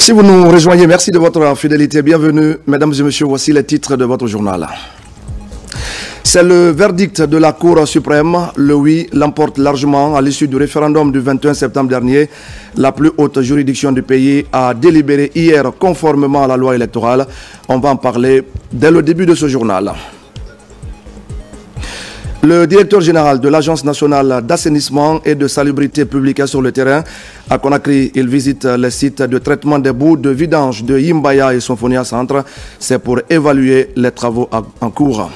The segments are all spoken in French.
Si vous nous rejoignez, merci de votre fidélité. Bienvenue, mesdames et messieurs, voici les titres de votre journal. C'est le verdict de la Cour suprême. Le oui l'emporte largement à l'issue du référendum du 21 septembre dernier. La plus haute juridiction du pays a délibéré hier conformément à la loi électorale. On va en parler dès le début de ce journal. Le directeur général de l'Agence nationale d'assainissement et de salubrité publique est sur le terrain. À Conakry, il visite les sites de traitement des boues de vidange de Yimbaya et Sonfonia Centre. C'est pour évaluer les travaux en cours.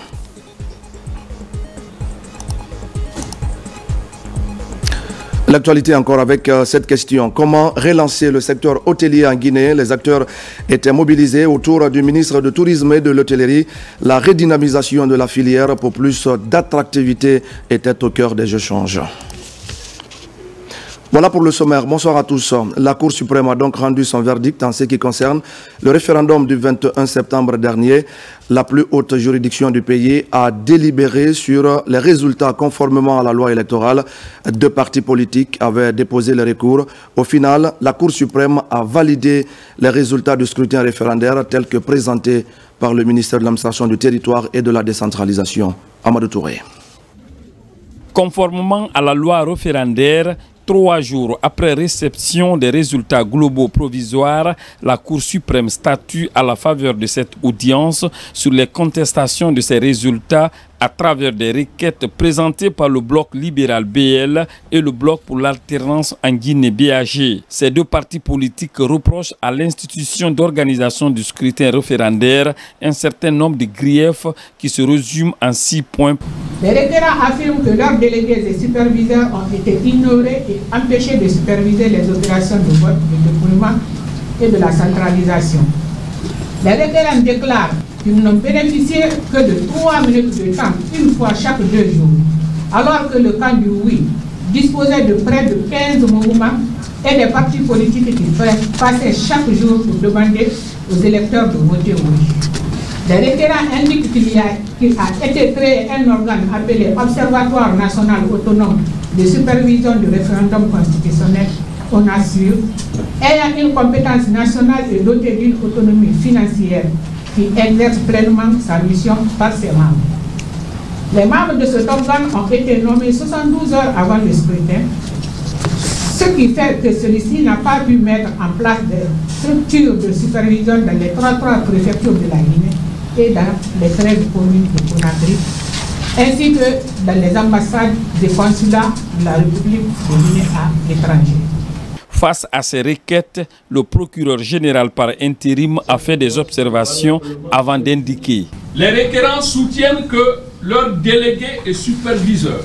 L'actualité encore avec cette question. Comment relancer le secteur hôtelier en Guinée? Les acteurs étaient mobilisés autour du ministre du Tourisme et de l'Hôtellerie. La redynamisation de la filière pour plus d'attractivité était au cœur des échanges. Voilà pour le sommaire. Bonsoir à tous. La Cour suprême a donc rendu son verdict en ce qui concerne le référendum du 21 septembre dernier. La plus haute juridiction du pays a délibéré sur les résultats conformément à la loi électorale. Deux partis politiques avaient déposé le recours. Au final, la Cour suprême a validé les résultats du scrutin référendaire tels que présentés par le ministère de l'Administration du Territoire et de la Décentralisation. Amadou Touré. Conformément à la loi référendaire, 3 jours après réception des résultats globaux provisoires, la Cour suprême statue à la faveur de cette audience sur les contestations de ces résultats à travers des requêtes présentées par le bloc libéral BL et le bloc pour l'alternance en Guinée BAG. Ces deux partis politiques reprochent à l'institution d'organisation du scrutin référendaire un certain nombre de griefs qui se résument en 6 points. Les requérants affirment que leurs délégués et superviseurs ont été ignorés et empêchés de superviser les opérations de vote, de dépouillement et de la centralisation. Les requérants déclarent qu'ils n'ont bénéficié que de 3 minutes de temps, une fois chaque 2 jours, alors que le camp du oui disposait de près de 15 mouvements et des partis politiques qui passaient chaque jour pour demander aux électeurs de voter oui. Les requérants indiquent qu'il a été créé un organe appelé Observatoire national autonome de supervision du référendum constitutionnel, ONASUR, ayant une compétence nationale et doté d'une autonomie financière qui exerce pleinement sa mission par ses membres. Les membres de cet organe ont été nommés 72 heures avant le scrutin, ce qui fait que celui-ci n'a pas pu mettre en place des structures de supervision dans les 3 préfectures de la Guinée et dans les 13 communes de Conakry, ainsi que dans les ambassades des consulats de la République de Guinée à l'étranger. Face à ces requêtes, le procureur général par intérim a fait des observations avant d'indiquer. Les requérants soutiennent que leurs délégués et superviseurs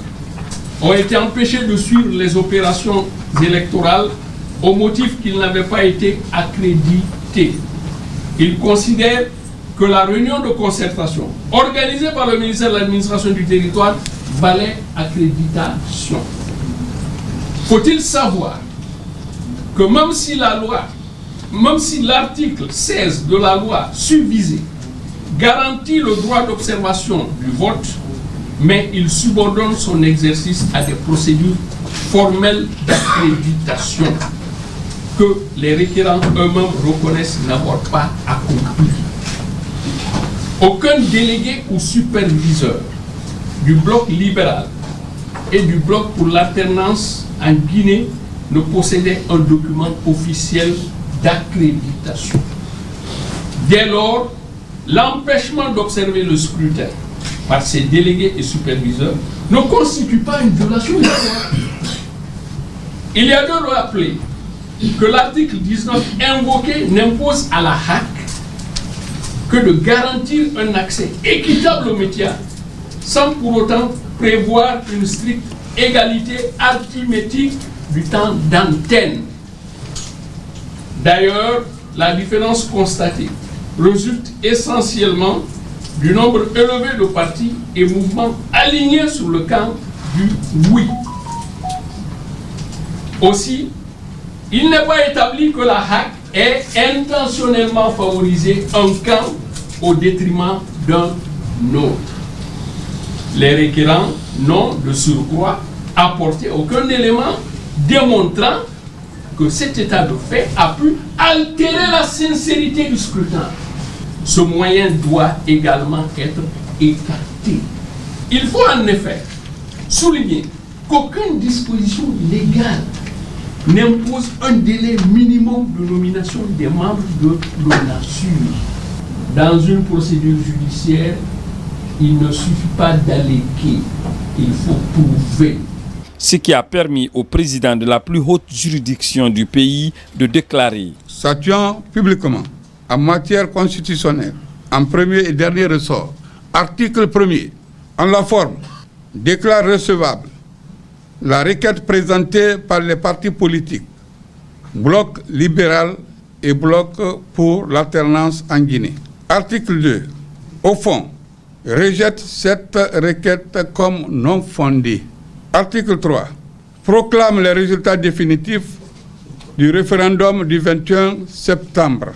ont été empêchés de suivre les opérations électorales au motif qu'ils n'avaient pas été accrédités. Ils considèrent que la réunion de concertation organisée par le ministère de l'Administration du Territoire valait accréditation. Faut-il savoir que même si l'article 16 de la loi susvisée garantit le droit d'observation du vote, mais il subordonne son exercice à des procédures formelles d'accréditation que les requérants eux-mêmes reconnaissent n'avoir pas accompli. Aucun délégué ou superviseur du bloc libéral et du bloc pour l'alternance en Guinée ne possédait un document officiel d'accréditation. Dès lors, l'empêchement d'observer le scrutin par ces délégués et superviseurs ne constitue pas une violation de la loi. Il y a de rappeler que l'article 19 invoqué n'impose à la HAC que de garantir un accès équitable aux médias sans pour autant prévoir une stricte égalité arithmétique du temps d'antenne. D'ailleurs, la différence constatée résulte essentiellement du nombre élevé de partis et mouvements alignés sur le camp du oui. Aussi, il n'est pas établi que la HAC ait intentionnellement favorisé un camp au détriment d'un autre. Les requérants n'ont de surcroît apporté aucun élément démontrant que cet état de fait a pu altérer la sincérité du scrutin. Ce moyen doit également être écarté. Il faut en effet souligner qu'aucune disposition légale n'impose un délai minimum de nomination des membres de l'ONASUR. Dans une procédure judiciaire, il ne suffit pas d'alléguer, il faut prouver. Ce qui a permis au président de la plus haute juridiction du pays de déclarer: statuant publiquement en matière constitutionnelle, en premier et dernier ressort, article 1er, en la forme, déclare recevable la requête présentée par les partis politiques, Bloc libéral et Bloc pour l'alternance en Guinée. Article 2, au fond, rejette cette requête comme non fondée. Article 3, proclame les résultats définitifs du référendum du 21 septembre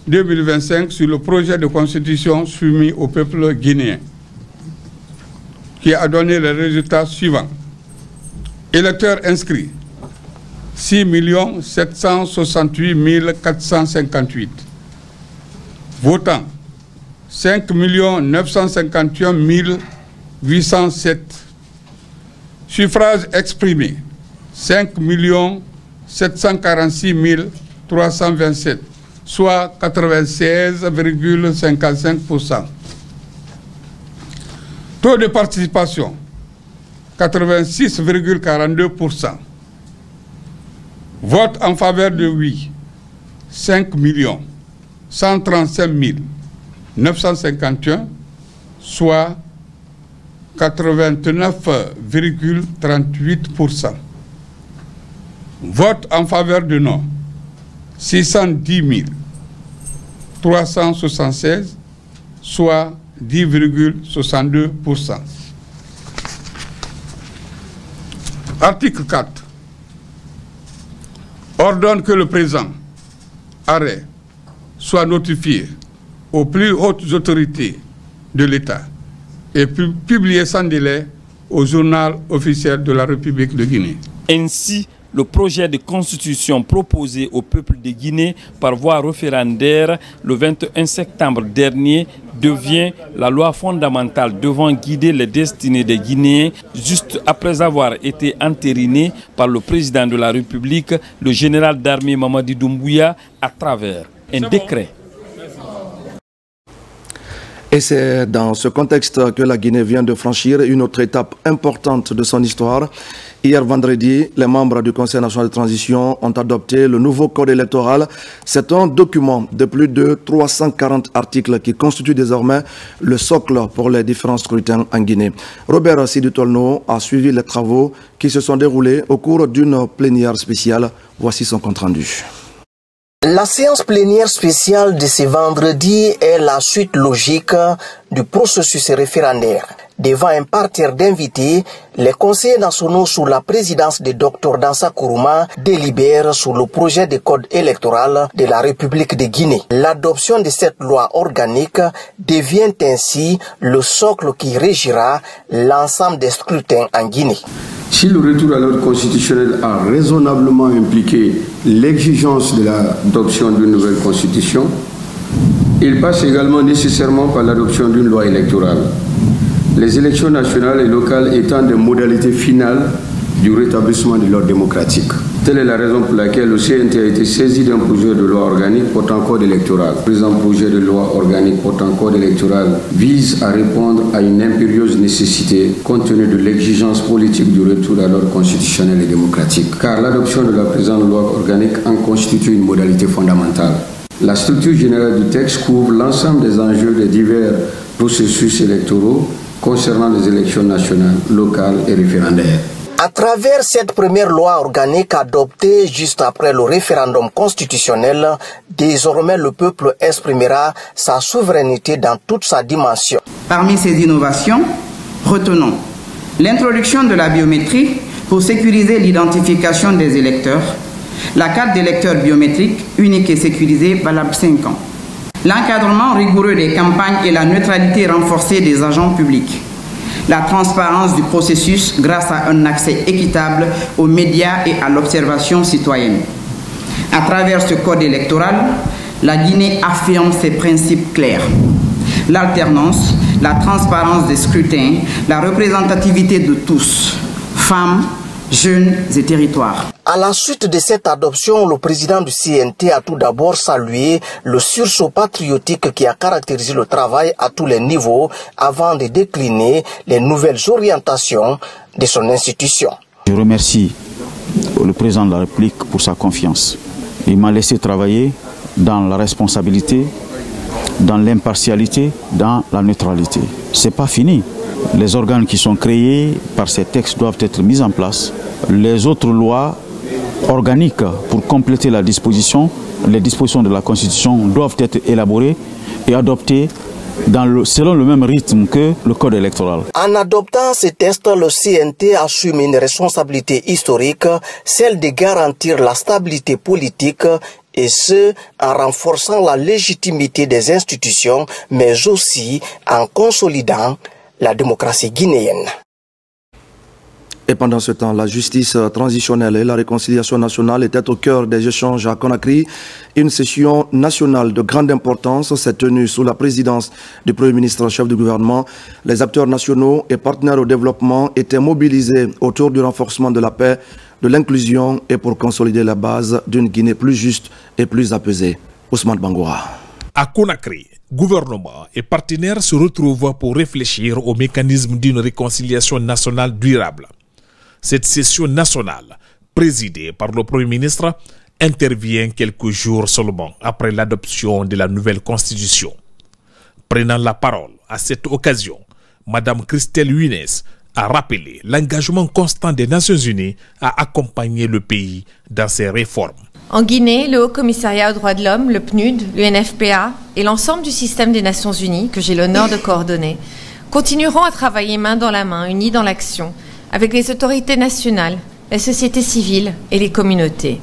2025 sur le projet de constitution soumis au peuple guinéen, qui a donné les résultats suivants. Électeurs inscrits, 6 768 458. Votants, 5 951 807. Suffrages exprimés, 5 746 327, soit 96,55%. Taux de participation, 86,42%. Vote en faveur de oui, 5 135 951, soit 89,38%. Vote en faveur de non, 610 376, soit 10,62%. Article 4. Ordonne que le présent arrêt soit notifié aux plus hautes autorités de l'État et publié sans délai au journal officiel de la République de Guinée. Ainsi, le projet de constitution proposé au peuple de Guinée par voie référendaire le 21 septembre dernier devient la loi fondamentale devant guider les destinées des Guinéens juste après avoir été entériné par le président de la République, le général d'armée Mamadi Doumbouya, à travers un décret. Et c'est dans ce contexte que la Guinée vient de franchir une autre étape importante de son histoire. Hier vendredi, les membres du Conseil national de transition ont adopté le nouveau code électoral. C'est un document de plus de 340 articles qui constitue désormais le socle pour les différents scrutins en Guinée. Robert Sidutolno a suivi les travaux qui se sont déroulés au cours d'une plénière spéciale. Voici son compte-rendu. La séance plénière spéciale de ce vendredi est la suite logique du processus référendaire. Devant un parterre d'invités, les conseillers nationaux sous la présidence de Dr Dansa Kourouma délibèrent sur le projet de code électoral de la République de Guinée. L'adoption de cette loi organique devient ainsi le socle qui régira l'ensemble des scrutins en Guinée. Si le retour à l'ordre constitutionnel a raisonnablement impliqué l'exigence de l'adoption d'une nouvelle constitution, il passe également nécessairement par l'adoption d'une loi électorale. Les élections nationales et locales étant des modalités finales du rétablissement de l'ordre démocratique. Telle est la raison pour laquelle le CNT a été saisi d'un projet de loi organique portant code électoral. Le présent projet de loi organique portant code électoral vise à répondre à une impérieuse nécessité compte tenu de l'exigence politique du retour à l'ordre constitutionnel et démocratique. Car l'adoption de la présente loi organique en constitue une modalité fondamentale. La structure générale du texte couvre l'ensemble des enjeux des divers processus électoraux concernant les élections nationales, locales et référendaires. À travers cette première loi organique adoptée juste après le référendum constitutionnel, désormais le peuple exprimera sa souveraineté dans toute sa dimension. Parmi ces innovations, retenons l'introduction de la biométrie pour sécuriser l'identification des électeurs, la carte d'électeur biométrique unique et sécurisée valable 5 ans, l'encadrement rigoureux des campagnes et la neutralité renforcée des agents publics, la transparence du processus grâce à un accès équitable aux médias et à l'observation citoyenne. À travers ce code électoral, la Guinée affirme ses principes clairs. L'alternance, la transparence des scrutins, la représentativité de tous, femmes, jeunes et territoires. À la suite de cette adoption, le président du CNT a tout d'abord salué le sursaut patriotique qui a caractérisé le travail à tous les niveaux avant de décliner les nouvelles orientations de son institution. Je remercie le président de la République pour sa confiance. Il m'a laissé travailler dans la responsabilité, dans l'impartialité, dans la neutralité. Ce n'est pas fini. Les organes qui sont créés par ces textes doivent être mis en place. Les autres lois organiques pour compléter la disposition, les dispositions de la Constitution doivent être élaborées et adoptées selon le même rythme que le code électoral. En adoptant ces textes, le CNT assume une responsabilité historique, celle de garantir la stabilité politique, et ce, en renforçant la légitimité des institutions, mais aussi en consolidant la démocratie guinéenne. Et pendant ce temps, la justice transitionnelle et la réconciliation nationale étaient au cœur des échanges à Conakry. Une session nationale de grande importance s'est tenue sous la présidence du Premier ministre chef du gouvernement. Les acteurs nationaux et partenaires au développement étaient mobilisés autour du renforcement de la paix, de l'inclusion et pour consolider la base d'une Guinée plus juste et plus apaisée. Ousmane Bangoura. À Conakry, gouvernement et partenaires se retrouvent pour réfléchir au mécanisme d'une réconciliation nationale durable. Cette session nationale, présidée par le Premier ministre, intervient quelques jours seulement après l'adoption de la nouvelle constitution. Prenant la parole à cette occasion, Mme Christelle Younes a rappelé l'engagement constant des Nations Unies à accompagner le pays dans ses réformes. En Guinée, le Haut Commissariat aux droits de l'homme, le PNUD, l'UNFPA et l'ensemble du système des Nations Unies, que j'ai l'honneur de coordonner, continueront à travailler main dans la main, unis dans l'action, avec les autorités nationales, la société civile et les communautés.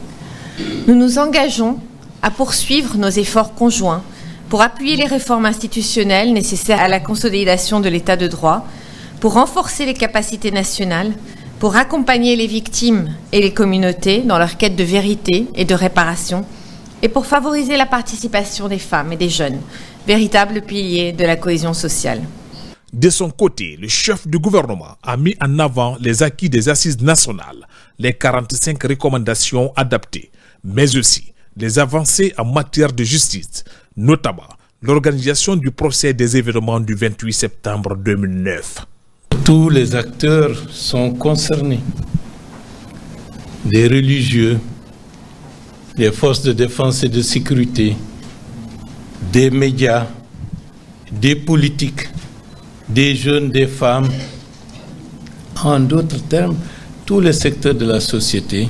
Nous nous engageons à poursuivre nos efforts conjoints pour appuyer les réformes institutionnelles nécessaires à la consolidation de l'état de droit, pour renforcer les capacités nationales, pour accompagner les victimes et les communautés dans leur quête de vérité et de réparation, et pour favoriser la participation des femmes et des jeunes, véritables piliers de la cohésion sociale. De son côté, le chef du gouvernement a mis en avant les acquis des assises nationales, les 45 recommandations adaptées, mais aussi les avancées en matière de justice, notamment l'organisation du procès des événements du 28 septembre 2009. Tous les acteurs sont concernés, des religieux, des forces de défense et de sécurité, des médias, des politiques, des jeunes, des femmes, en d'autres termes, tous les secteurs de la société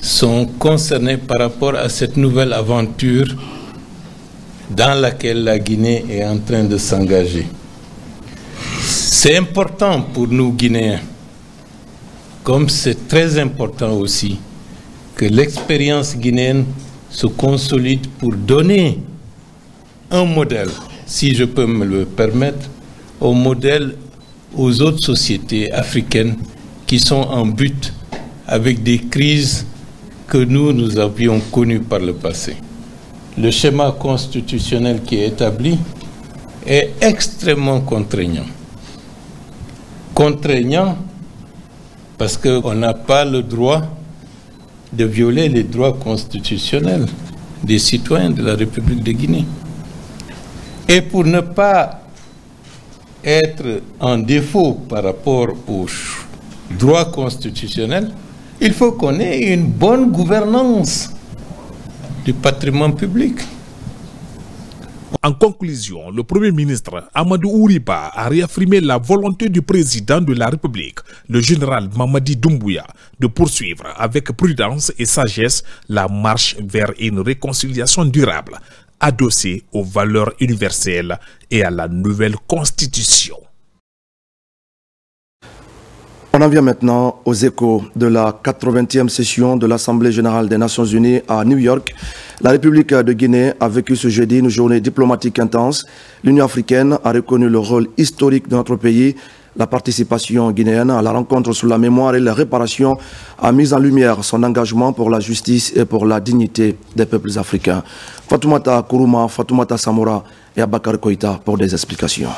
sont concernés par rapport à cette nouvelle aventure dans laquelle la Guinée est en train de s'engager. C'est important pour nous Guinéens, comme c'est très important aussi que l'expérience guinéenne se consolide pour donner un modèle, si je peux me le permettre, au modèle aux autres sociétés africaines qui sont en butte avec des crises que nous avions connues par le passé. Le schéma constitutionnel qui est établi est extrêmement contraignant. Contraignant parce qu'on n'a pas le droit de violer les droits constitutionnels des citoyens de la République de Guinée. Et pour ne pas être en défaut par rapport aux droits constitutionnels, il faut qu'on ait une bonne gouvernance du patrimoine public. En conclusion, le Premier ministre Amadou Ouriba a réaffirmé la volonté du président de la République, le général Mamadi Doumbouya, de poursuivre avec prudence et sagesse la marche vers une réconciliation durable, adossée aux valeurs universelles et à la nouvelle constitution. On en vient maintenant aux échos de la 80e session de l'Assemblée générale des Nations Unies à New York. La République de Guinée a vécu ce jeudi une journée diplomatique intense. L'Union africaine a reconnu le rôle historique de notre pays La participation guinéenne à la rencontre sur la mémoire et la réparation a mis en lumière son engagement pour la justice et pour la dignité des peuples africains. Fatoumata Kourouma, Fatoumata Samora et Abakar Koïta pour des explications.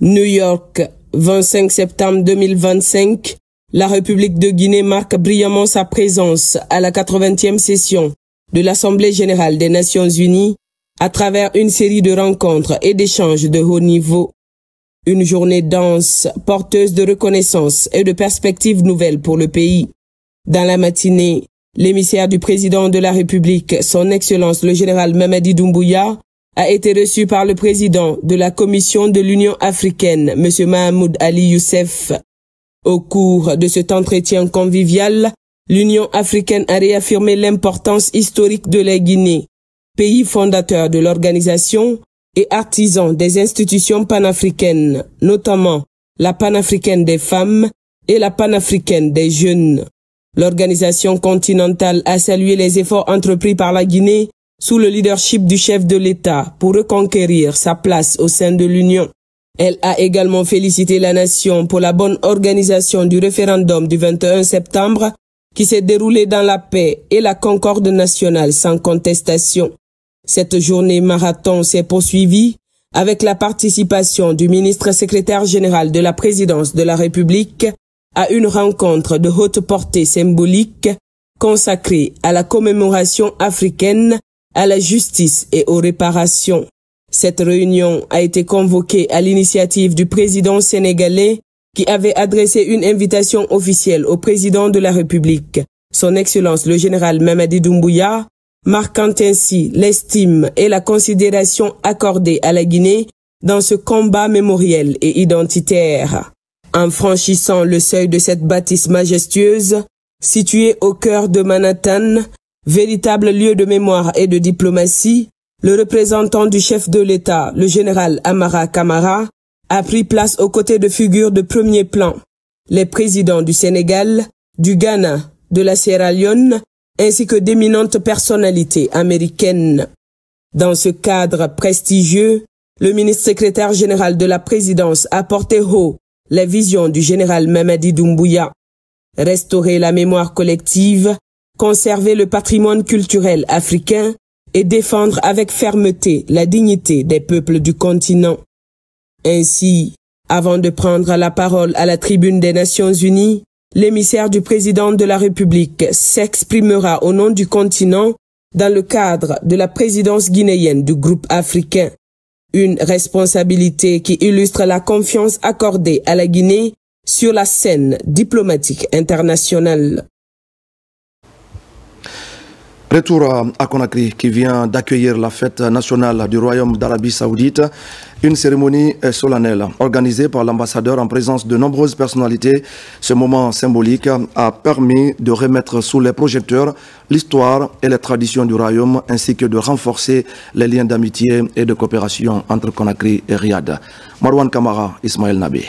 New York, 25 septembre 2025, la République de Guinée marque brillamment sa présence à la 80e session de l'Assemblée générale des Nations unies à travers une série de rencontres et d'échanges de haut niveau. Une journée dense, porteuse de reconnaissance et de perspectives nouvelles pour le pays. Dans la matinée, l'émissaire du président de la République, son Excellence le général Mamadi Doumbouya, a été reçu par le président de la Commission de l'Union africaine, M. Mahamoud Ali Youssef. Au cours de cet entretien convivial, l'Union africaine a réaffirmé l'importance historique de la Guinée, pays fondateur de l'organisation et artisan des institutions panafricaines, notamment la panafricaine des femmes et la panafricaine des jeunes. L'organisation continentale a salué les efforts entrepris par la Guinée sous le leadership du chef de l'État pour reconquérir sa place au sein de l'Union. Elle a également félicité la nation pour la bonne organisation du référendum du 21 septembre qui s'est déroulé dans la paix et la concorde nationale sans contestation. Cette journée marathon s'est poursuivie avec la participation du ministre secrétaire général de la présidence de la République à une rencontre de haute portée symbolique consacrée à la commémoration africaine, à la justice et aux réparations. Cette réunion a été convoquée à l'initiative du président sénégalais qui avait adressé une invitation officielle au président de la République, son Excellence le général Mamadi Doumbouya, marquant ainsi l'estime et la considération accordée à la Guinée dans ce combat mémoriel et identitaire. En franchissant le seuil de cette bâtisse majestueuse, située au cœur de Manhattan, véritable lieu de mémoire et de diplomatie, le représentant du chef de l'État, le général Amara Kamara, a pris place aux côtés de figures de premier plan, les présidents du Sénégal, du Ghana, de la Sierra Leone, ainsi que d'éminentes personnalités américaines. Dans ce cadre prestigieux, le ministre secrétaire général de la présidence a porté haut la vision du général Mamadi Doumbouya. Restaurer la mémoire collective, conserver le patrimoine culturel africain et défendre avec fermeté la dignité des peuples du continent. Ainsi, avant de prendre la parole à la tribune des Nations unies, l'émissaire du président de la République s'exprimera au nom du continent dans le cadre de la présidence guinéenne du groupe africain. Une responsabilité qui illustre la confiance accordée à la Guinée sur la scène diplomatique internationale. Retour à Conakry qui vient d'accueillir la fête nationale du Royaume d'Arabie Saoudite, une cérémonie solennelle organisée par l'ambassadeur en présence de nombreuses personnalités. Ce moment symbolique a permis de remettre sous les projecteurs l'histoire et les traditions du Royaume ainsi que de renforcer les liens d'amitié et de coopération entre Conakry et Riyad. Marwan Kamara, Ismaël Nabé.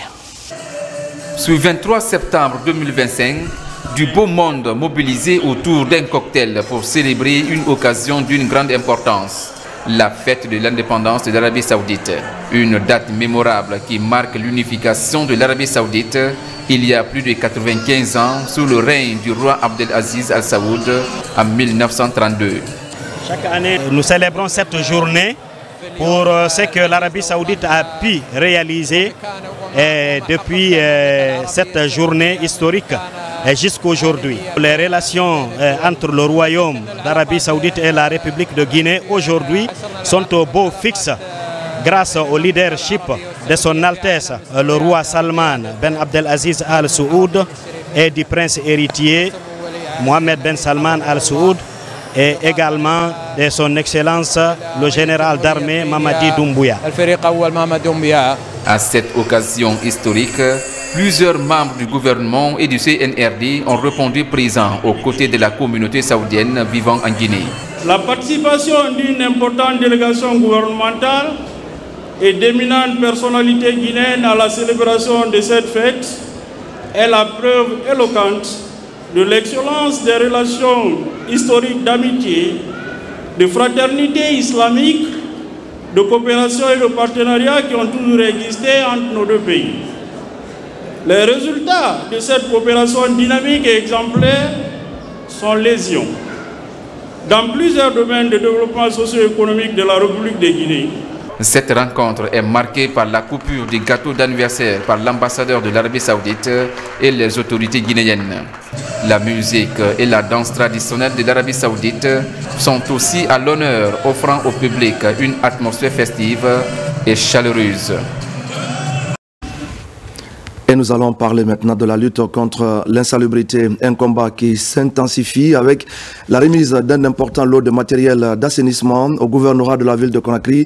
Ce 23 septembre 2025, du beau monde mobilisé autour d'un cocktail pour célébrer une occasion d'une grande importance, la fête de l'indépendance de l'Arabie Saoudite. Une date mémorable qui marque l'unification de l'Arabie Saoudite il y a plus de 95 ans sous le règne du roi Abdelaziz Al Saoud en 1932. Chaque année, nous célébrons cette journée pour ce que l'Arabie Saoudite a pu réaliser depuis cette journée historique jusqu'à aujourd'hui. Les relations entre le Royaume d'Arabie Saoudite et la République de Guinée aujourd'hui sont au beau fixe grâce au leadership de son Altesse le roi Salman Ben Abdelaziz Al Saoud et du prince héritier Mohamed Ben Salman Al Saoud et également de son Excellence le général d'armée Mamadi Doumbouya. À cette occasion historique, plusieurs membres du gouvernement et du CNRD ont répondu présents aux côtés de la communauté saoudienne vivant en Guinée. La participation d'une importante délégation gouvernementale et d'éminentes personnalités guinéennes à la célébration de cette fête est la preuve éloquente de l'excellence des relations historiques d'amitié, de fraternité islamique, de coopération et de partenariat qui ont toujours existé entre nos deux pays. Les résultats de cette coopération dynamique et exemplaire sont légion. Dans plusieurs domaines de développement socio-économique de la République de Guinée. Cette rencontre est marquée par la coupure du gâteau d'anniversaire par l'ambassadeur de l'Arabie Saoudite et les autorités guinéennes. La musique et la danse traditionnelle de l'Arabie Saoudite sont aussi à l'honneur, offrant au public une atmosphère festive et chaleureuse. Et nous allons parler maintenant de la lutte contre l'insalubrité, un combat qui s'intensifie avec la remise d'un important lot de matériel d'assainissement au gouvernorat de la ville de Conakry.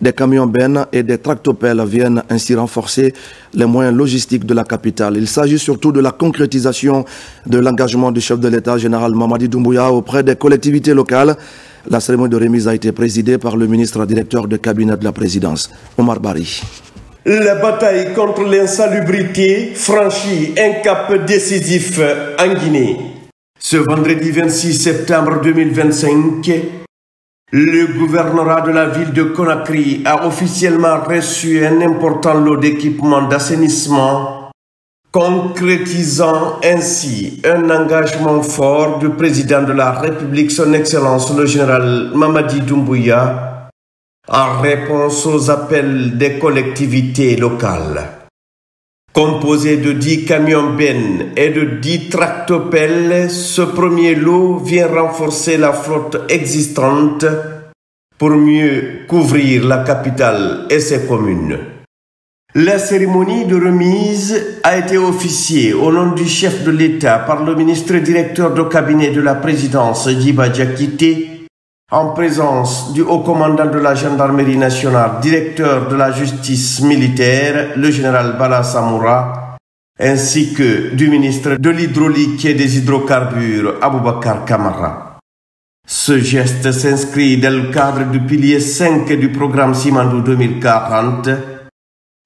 Des camions bennes et des tractopelles viennent ainsi renforcer les moyens logistiques de la capitale. Il s'agit surtout de la concrétisation de l'engagement du chef de l'État, général Mamadi Doumbouya, auprès des collectivités locales. La cérémonie de remise a été présidée par le ministre directeur de cabinet de la présidence, Omar Bari. La bataille contre l'insalubrité franchit un cap décisif en Guinée. Ce vendredi 26 septembre 2025, le gouvernorat de la ville de Conakry a officiellement reçu un important lot d'équipements d'assainissement, concrétisant ainsi un engagement fort du président de la République, son Excellence le général Mamadi Doumbouya, en réponse aux appels des collectivités locales. Composé de 10 camions bennes et de 10 tractopelles, ce premier lot vient renforcer la flotte existante pour mieux couvrir la capitale et ses communes. La cérémonie de remise a été officiée au nom du chef de l'État par le ministre directeur de cabinet de la présidence, Djiba Diakité, en présence du haut commandant de la gendarmerie nationale, directeur de la justice militaire, le général Bala Samoura, ainsi que du ministre de l'hydraulique et des hydrocarbures, Aboubakar Kamara. Ce geste s'inscrit dans le cadre du pilier 5 du programme Simandou 2040,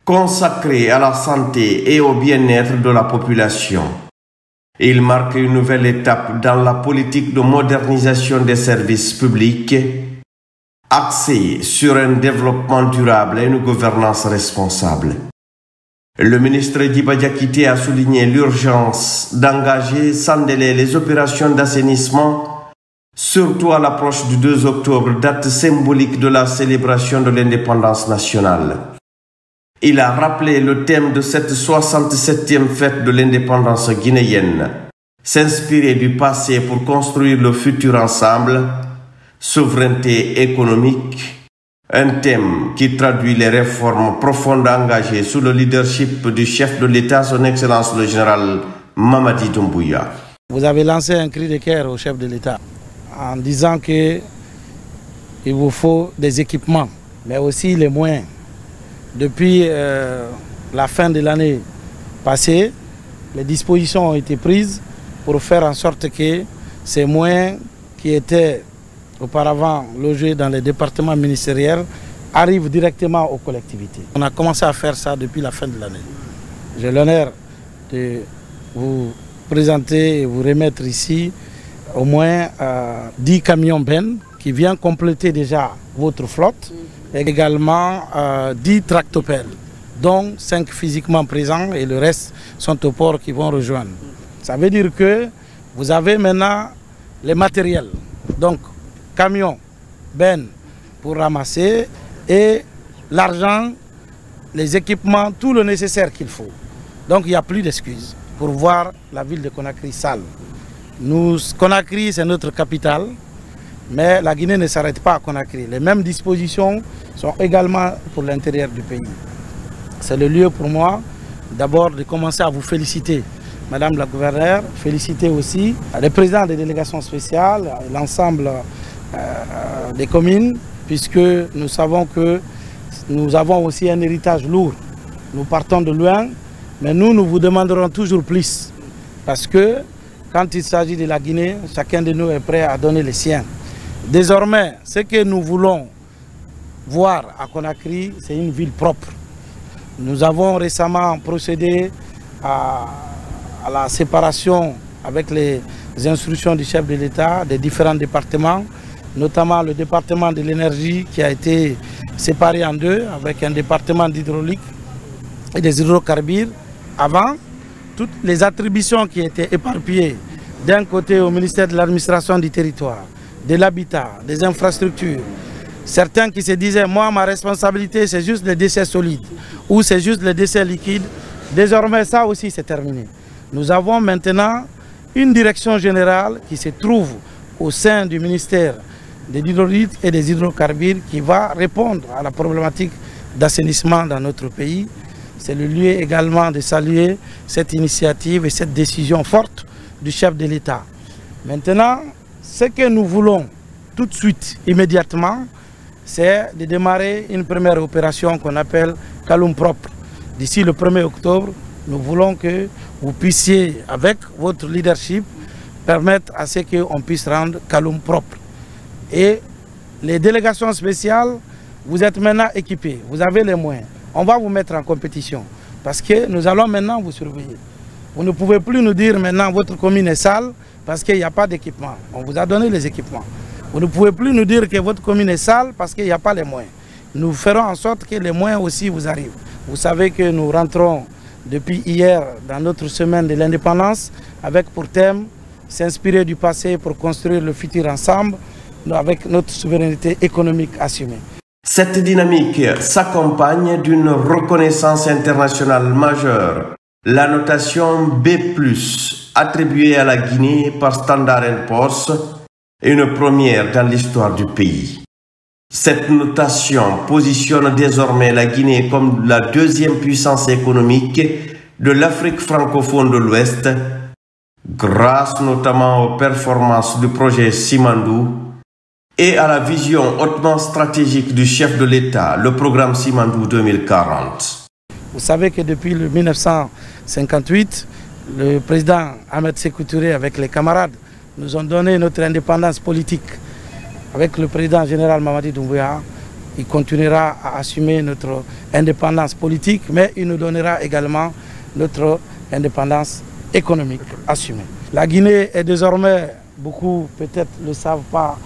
consacré à la santé et au bien-être de la population. Il marque une nouvelle étape dans la politique de modernisation des services publics, axée sur un développement durable et une gouvernance responsable. Le ministre Djiba Diakité a souligné l'urgence d'engager sans délai les opérations d'assainissement, surtout à l'approche du 2 octobre, date symbolique de la célébration de l'indépendance nationale. Il a rappelé le thème de cette 67e fête de l'indépendance guinéenne, s'inspirer du passé pour construire le futur ensemble, souveraineté économique, un thème qui traduit les réformes profondes engagées sous le leadership du chef de l'État, son Excellence le général Mamadi Doumbouya. Vous avez lancé un cri de guerre au chef de l'État en disant qu'il vous faut des équipements, mais aussi les moyens. Depuis la fin de l'année passée, les dispositions ont été prises pour faire en sorte que ces moyens qui étaient auparavant logés dans les départements ministériels arrivent directement aux collectivités. On a commencé à faire ça depuis la fin de l'année. J'ai l'honneur de vous présenter et vous remettre ici au moins 10 camions bennes qui viennent compléter déjà votre flotte. Et également 10 tractopelles, dont 5 physiquement présents et le reste sont au port qui vont rejoindre. Ça veut dire que vous avez maintenant les matériels, donc camions, bennes pour ramasser et l'argent, les équipements, tout le nécessaire qu'il faut. Donc il n'y a plus d'excuses pour voir la ville de Conakry sale. Conakry, c'est notre capitale. Mais la Guinée ne s'arrête pas à Conakry. Les mêmes dispositions sont également pour l'intérieur du pays. C'est le lieu pour moi d'abord de commencer à vous féliciter, Madame la gouverneure, féliciter aussi les présidents des délégations spéciales, l'ensemble des communes, puisque nous savons que nous avons aussi un héritage lourd. Nous partons de loin, mais nous vous demanderons toujours plus. Parce que quand il s'agit de la Guinée, chacun de nous est prêt à donner les siens. Désormais, ce que nous voulons voir à Conakry, c'est une ville propre. Nous avons récemment procédé à la séparation avec les instructions du chef de l'État des différents départements, notamment le département de l'énergie qui a été séparé en deux avec un département d'hydraulique et des hydrocarbures avant toutes les attributions qui étaient éparpillées d'un côté au ministère de l'administration du territoire, de l'habitat, des infrastructures. Certains qui se disaient, moi ma responsabilité c'est juste les déchets solides ou c'est juste les déchets liquides. Désormais ça aussi c'est terminé. Nous avons maintenant une direction générale qui se trouve au sein du ministère des hydrauliques et des hydrocarbures qui va répondre à la problématique d'assainissement dans notre pays. C'est le lieu également de saluer cette initiative et cette décision forte du chef de l'État. Maintenant, ce que nous voulons tout de suite, immédiatement, c'est de démarrer une première opération qu'on appelle Kaloum propre. D'ici le 1er octobre, nous voulons que vous puissiez, avec votre leadership, permettre à ce qu'on puisse rendre Kaloum propre. Et les délégations spéciales, vous êtes maintenant équipés, vous avez les moyens. On va vous mettre en compétition parce que nous allons maintenant vous surveiller. Vous ne pouvez plus nous dire maintenant votre commune est sale parce qu'il n'y a pas d'équipement. On vous a donné les équipements. Vous ne pouvez plus nous dire que votre commune est sale parce qu'il n'y a pas les moyens. Nous ferons en sorte que les moyens aussi vous arrivent. Vous savez que nous rentrons depuis hier dans notre semaine de l'indépendance avec pour thème s'inspirer du passé pour construire le futur ensemble avec notre souveraineté économique assumée. Cette dynamique s'accompagne d'une reconnaissance internationale majeure. La notation B+, attribuée à la Guinée par Standard & Poor's, est une première dans l'histoire du pays. Cette notation positionne désormais la Guinée comme la deuxième puissance économique de l'Afrique francophone de l'Ouest, grâce notamment aux performances du projet Simandou et à la vision hautement stratégique du chef de l'État, le programme Simandou 2040. Vous savez que depuis le 1958, le président Ahmed Sékou Touré avec les camarades nous ont donné notre indépendance politique. Avec le président général Mamadi Doumbouya, il continuera à assumer notre indépendance politique, mais il nous donnera également notre indépendance économique assumée. La Guinée est désormais, beaucoup peut-être ne le savent pas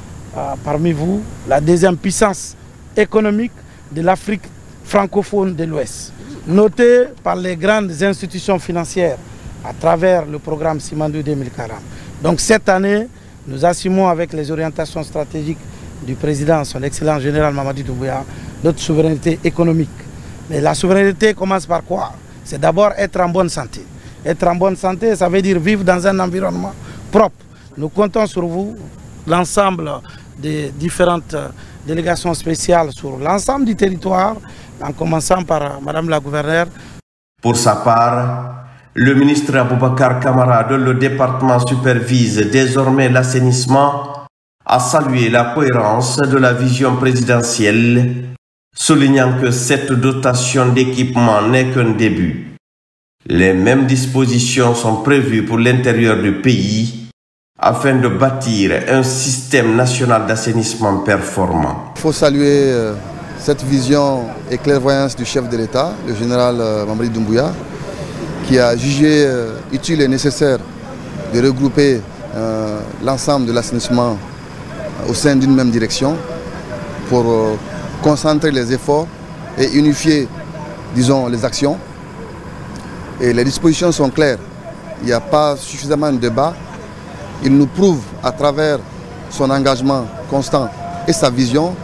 parmi vous, la deuxième puissance économique de l'Afrique francophone de l'Ouest. Notée par les grandes institutions financières à travers le programme Simandou 2040. Donc cette année, nous assumons avec les orientations stratégiques du président, son excellent général Mamadi Doumbouya, notre souveraineté économique. Mais la souveraineté commence par quoi? C'est d'abord être en bonne santé. Être en bonne santé, ça veut dire vivre dans un environnement propre. Nous comptons sur vous, l'ensemble des différentes délégations spéciales sur l'ensemble du territoire, en commençant par Madame la gouverneure. Pour sa part, le ministre Aboubakar Kamara, dont le département supervise désormais l'assainissement, a salué la cohérence de la vision présidentielle, soulignant que cette dotation d'équipement n'est qu'un début. Les mêmes dispositions sont prévues pour l'intérieur du pays afin de bâtir un système national d'assainissement performant. Il faut saluer cette vision et clairvoyance du chef de l'État, le général Mamadi Doumbouya, qui a jugé utile et nécessaire de regrouper l'ensemble de l'assainissement au sein d'une même direction pour concentrer les efforts et unifier, disons, les actions. Et les dispositions sont claires. Il n'y a pas suffisamment de débat. Il nous prouve à travers son engagement constant et sa vision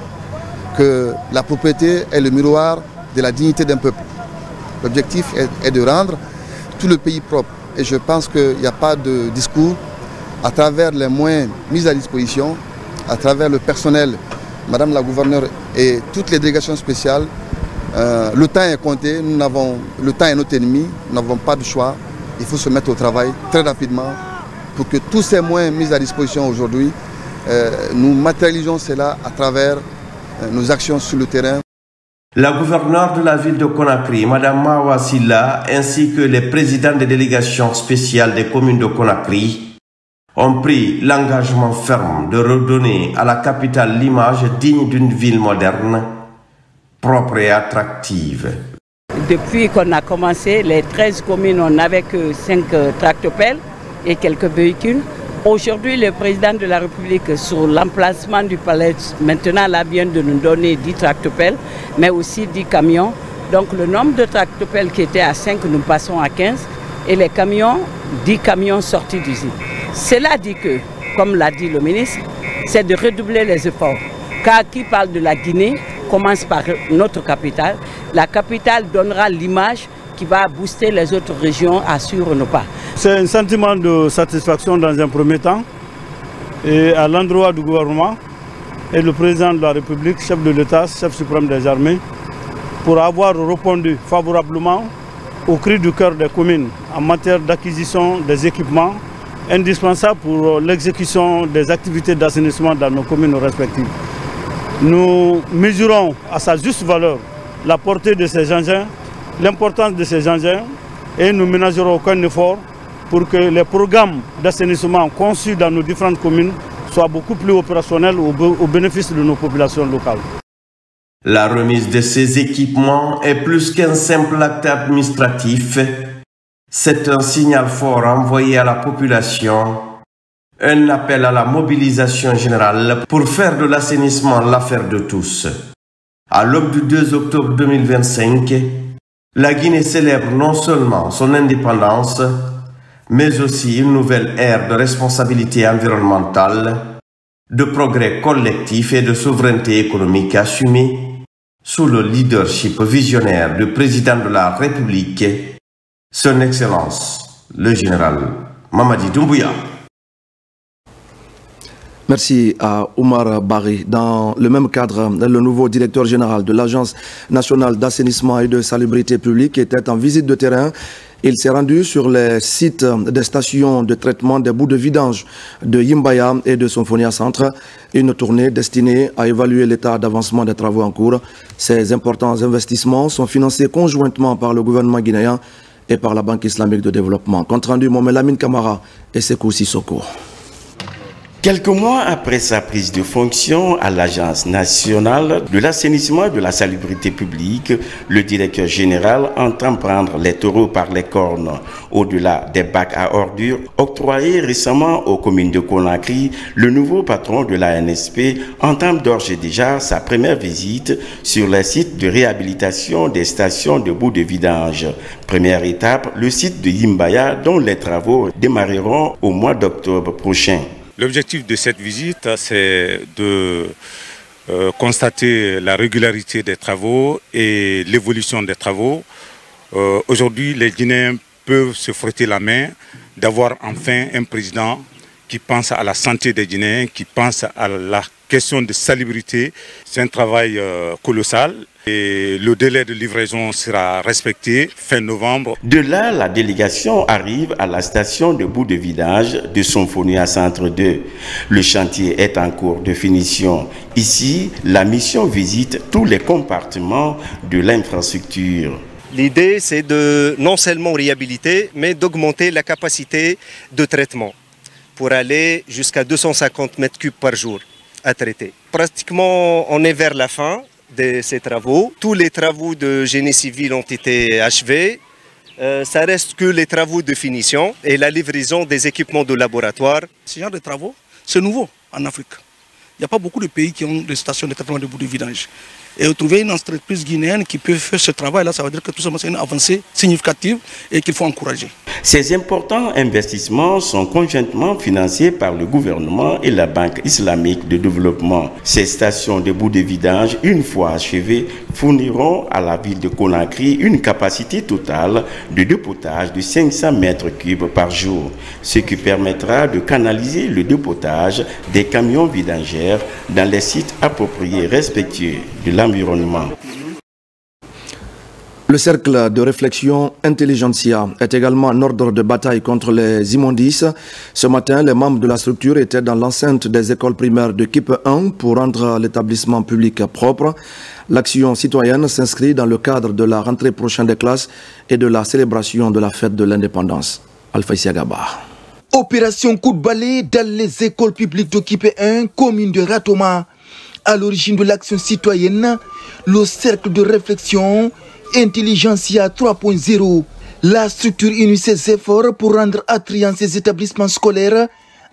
que la propriété est le miroir de la dignité d'un peuple. L'objectif est de rendre tout le pays propre. Et je pense qu'il n'y a pas de discours. À travers les moyens mis à disposition, à travers le personnel, Madame la gouverneure et toutes les délégations spéciales, le temps est compté, le temps est notre ennemi, nous n'avons pas de choix. Il faut se mettre au travail très rapidement pour que tous ces moyens mis à disposition aujourd'hui, nous matérialisons cela à travers nos actions sur le terrain. La gouverneure de la ville de Conakry, Mme Mawa Silla, ainsi que les présidents des délégations spéciales des communes de Conakry ont pris l'engagement ferme de redonner à la capitale l'image digne d'une ville moderne, propre et attractive. Depuis qu'on a commencé, les 13 communes, on n'avait que 5 tractopelles et quelques véhicules. Aujourd'hui, le président de la République, sur l'emplacement du palais, maintenant là, vient de nous donner 10 tractopelles, mais aussi 10 camions. Donc le nombre de tractopelles qui était à 5, nous passons à 15. et les camions, 10 camions sortis d'usine. Cela dit que, comme l'a dit le ministre, c'est de redoubler les efforts. Car qui parle de la Guinée commence par notre capitale. La capitale donnera l'image qui va booster les autres régions à suivre nos pas. C'est un sentiment de satisfaction dans un premier temps et à l'endroit du gouvernement et le président de la République, chef de l'État, chef suprême des armées, pour avoir répondu favorablement au cri du cœur des communes en matière d'acquisition des équipements indispensables pour l'exécution des activités d'assainissement dans nos communes respectives. Nous mesurons à sa juste valeur la portée de ces engins, l'importance de ces engins et nous ne ménagerons aucun effort pour que les programmes d'assainissement conçus dans nos différentes communes soient beaucoup plus opérationnels au bénéfice de nos populations locales. La remise de ces équipements est plus qu'un simple acte administratif. C'est un signal fort envoyé à la population, un appel à la mobilisation générale pour faire de l'assainissement l'affaire de tous. À l'aube du 2 octobre 2025, la Guinée célèbre non seulement son indépendance, mais aussi une nouvelle ère de responsabilité environnementale, de progrès collectif et de souveraineté économique assumée sous le leadership visionnaire du président de la République, Son Excellence, le général Mamadi Doumbouya. Merci à Oumar Barry. Dans le même cadre, le nouveau directeur général de l'Agence nationale d'assainissement et de salubrité publique était en visite de terrain. Il s'est rendu sur les sites des stations de traitement des boues de vidange de Yimbaya et de Symphonia Centre. Une tournée destinée à évaluer l'état d'avancement des travaux en cours. Ces importants investissements sont financés conjointement par le gouvernement guinéen et par la Banque islamique de développement. Compte rendu Mohamed Lamine Camara et Sekou Sissoko. Quelques mois après sa prise de fonction à l'Agence nationale de l'assainissement et de la salubrité publique, le directeur général entend prendre les taureaux par les cornes. Au-delà des bacs à ordures octroyés récemment aux communes de Conakry, le nouveau patron de la NSP entame d'ores et déjà sa première visite sur les sites de réhabilitation des stations de boues de vidange. Première étape, le site de Yimbaya dont les travaux démarreront au mois d'octobre prochain. L'objectif de cette visite, c'est de constater la régularité des travaux et l'évolution des travaux. Aujourd'hui, les Guinéens peuvent se frotter la main d'avoir enfin un président qui pense à la santé des Guinéens, qui pense à la question de salubrité. C'est un travail colossal. Et le délai de livraison sera respecté fin novembre. De là, la délégation arrive à la station de bout de vidange de Symphonia Centre 2. Le chantier est en cours de finition. Ici, la mission visite tous les compartiments de l'infrastructure. L'idée, c'est de non seulement réhabiliter, mais d'augmenter la capacité de traitement pour aller jusqu'à 250 mètres cubes par jour à traiter. Pratiquement, on est vers la fin de ces travaux. Tous les travaux de génie civil ont été achevés. Ça reste que les travaux de finition et la livraison des équipements de laboratoire. Ce genre de travaux, c'est nouveau en Afrique. Il n'y a pas beaucoup de pays qui ont des stations de traitement de boues de vidange. Et trouver une entreprise guinéenne qui peut faire ce travail-là, ça veut dire que tout simplement c'est une avancée significative et qu'il faut encourager. Ces importants investissements sont conjointement financés par le gouvernement et la Banque islamique de développement. Ces stations de boues de vidange, une fois achevées, fourniront à la ville de Conakry une capacité totale de dépotage de 500 mètres cubes par jour, ce qui permettra de canaliser le dépotage des camions vidangères dans les sites appropriés respectueux de l'environnement. Le cercle de réflexion Intelligentsia est également en ordre de bataille contre les immondices. Ce matin, les membres de la structure étaient dans l'enceinte des écoles primaires de Kipe 1 pour rendre l'établissement public propre. L'action citoyenne s'inscrit dans le cadre de la rentrée prochaine des classes et de la célébration de la fête de l'indépendance. Alpha Isiagaba. Opération coup de balai dans les écoles publiques de Kipe 1, commune de Ratoma. À l'origine de l'action citoyenne, le cercle de réflexion Intelligentsia 3.0. La structure unit ses efforts pour rendre attrayants ses établissements scolaires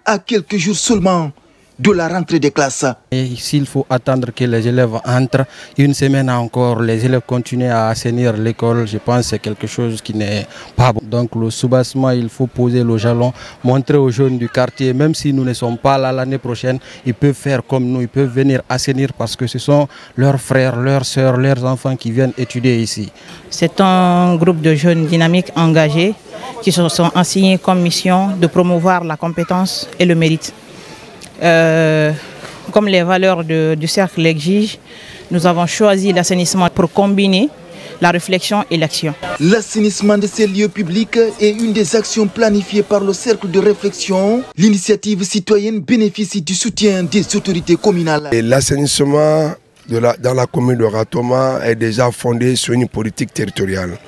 à quelques jours seulement de la rentrée des classes. Et s'il faut attendre que les élèves entrent, une semaine encore, les élèves continuent à assainir l'école, je pense que c'est quelque chose qui n'est pas bon. Donc le soubassement, il faut poser le jalon, montrer aux jeunes du quartier, même si nous ne sommes pas là l'année prochaine, ils peuvent faire comme nous, ils peuvent venir assainir parce que ce sont leurs frères, leurs sœurs, leurs enfants qui viennent étudier ici. C'est un groupe de jeunes dynamiques engagés qui se sont assignés comme mission de promouvoir la compétence et le mérite. Comme les valeurs du cercle l'exigent, nous avons choisi l'assainissement pour combiner la réflexion et l'action. L'assainissement de ces lieux publics est une des actions planifiées par le cercle de réflexion. L'initiative citoyenne bénéficie du soutien des autorités communales. L'assainissement dans la commune de Ratoma est déjà fondé sur une politique territoriale.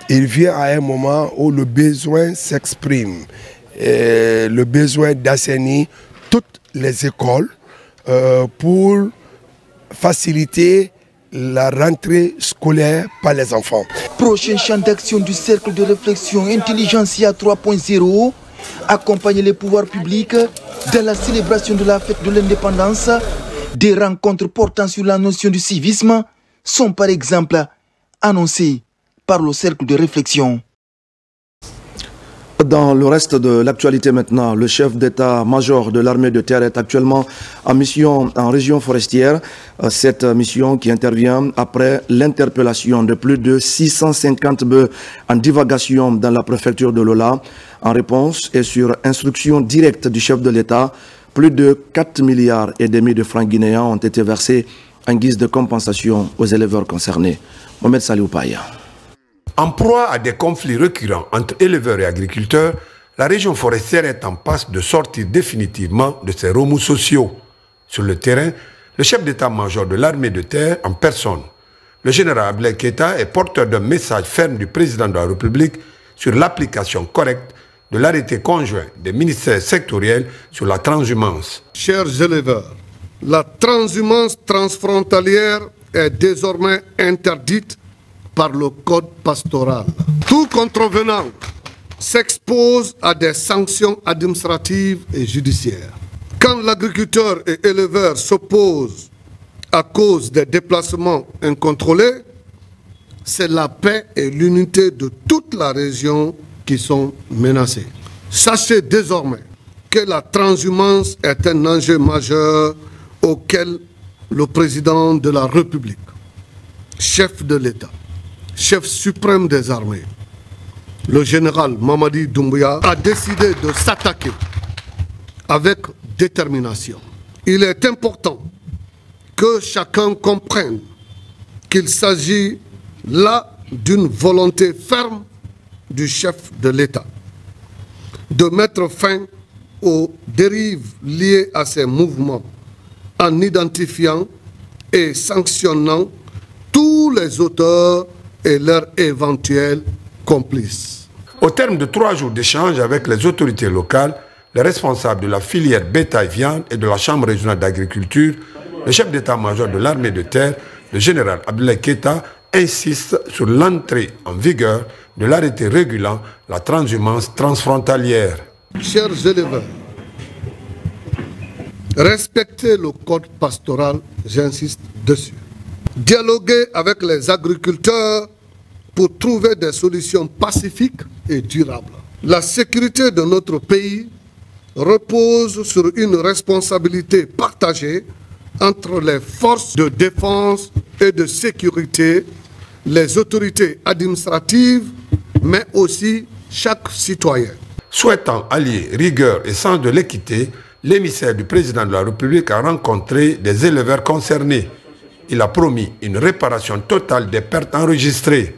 Il vient à un moment où le besoin s'exprime, le besoin d'assainir toutes les écoles pour faciliter la rentrée scolaire par les enfants. Prochain champ d'action du cercle de réflexion Intelligentsia 3.0, accompagner les pouvoirs publics dans la célébration de la fête de l'indépendance. Des rencontres portant sur la notion du civisme sont par exemple annoncées par le cercle de réflexion. Dans le reste de l'actualité maintenant, le chef d'état-major de l'armée de terre est actuellement en mission en région forestière. Cette mission qui intervient après l'interpellation de plus de 650 bœufs en divagation dans la préfecture de Lola. En réponse et sur instruction directe du chef de l'État, plus de 4,5 milliards de francs guinéens ont été versés en guise de compensation aux éleveurs concernés. Mohamed Salih Oupaya. En proie à des conflits récurrents entre éleveurs et agriculteurs, la région forestière est en passe de sortir définitivement de ses remous sociaux. Sur le terrain, le chef d'état-major de l'armée de terre en personne, le général Abdoulaye Keïta, est porteur d'un message ferme du président de la République sur l'application correcte de l'arrêté conjoint des ministères sectoriels sur la transhumance. Chers éleveurs, la transhumance transfrontalière est désormais interdite par le code pastoral. Tout contrevenant s'expose à des sanctions administratives et judiciaires. Quand l'agriculteur et éleveur s'opposent à cause des déplacements incontrôlés, c'est la paix et l'unité de toute la région qui sont menacées. Sachez désormais que la transhumance est un enjeu majeur auquel le président de la République, chef de l'État, chef suprême des armées, le général Mamadi Doumbouya, a décidé de s'attaquer avec détermination. Il est important que chacun comprenne qu'il s'agit là d'une volonté ferme du chef de l'État de mettre fin aux dérives liées à ces mouvements en identifiant et sanctionnant tous les auteurs et leurs éventuels complices. Au terme de 3 jours d'échanges avec les autorités locales, les responsables de la filière bétail-viande et de la Chambre régionale d'agriculture, le chef d'état-major de l'armée de terre, le général Abdoulaye Keïta, insiste sur l'entrée en vigueur de l'arrêté régulant la transhumance transfrontalière. Chers éleveurs, respectez le code pastoral, j'insiste dessus. Dialoguer avec les agriculteurs pour trouver des solutions pacifiques et durables. La sécurité de notre pays repose sur une responsabilité partagée entre les forces de défense et de sécurité, les autorités administratives, mais aussi chaque citoyen. Souhaitant allier rigueur et sens de l'équité, l'émissaire du président de la République a rencontré des éleveurs concernés. Il a promis une réparation totale des pertes enregistrées.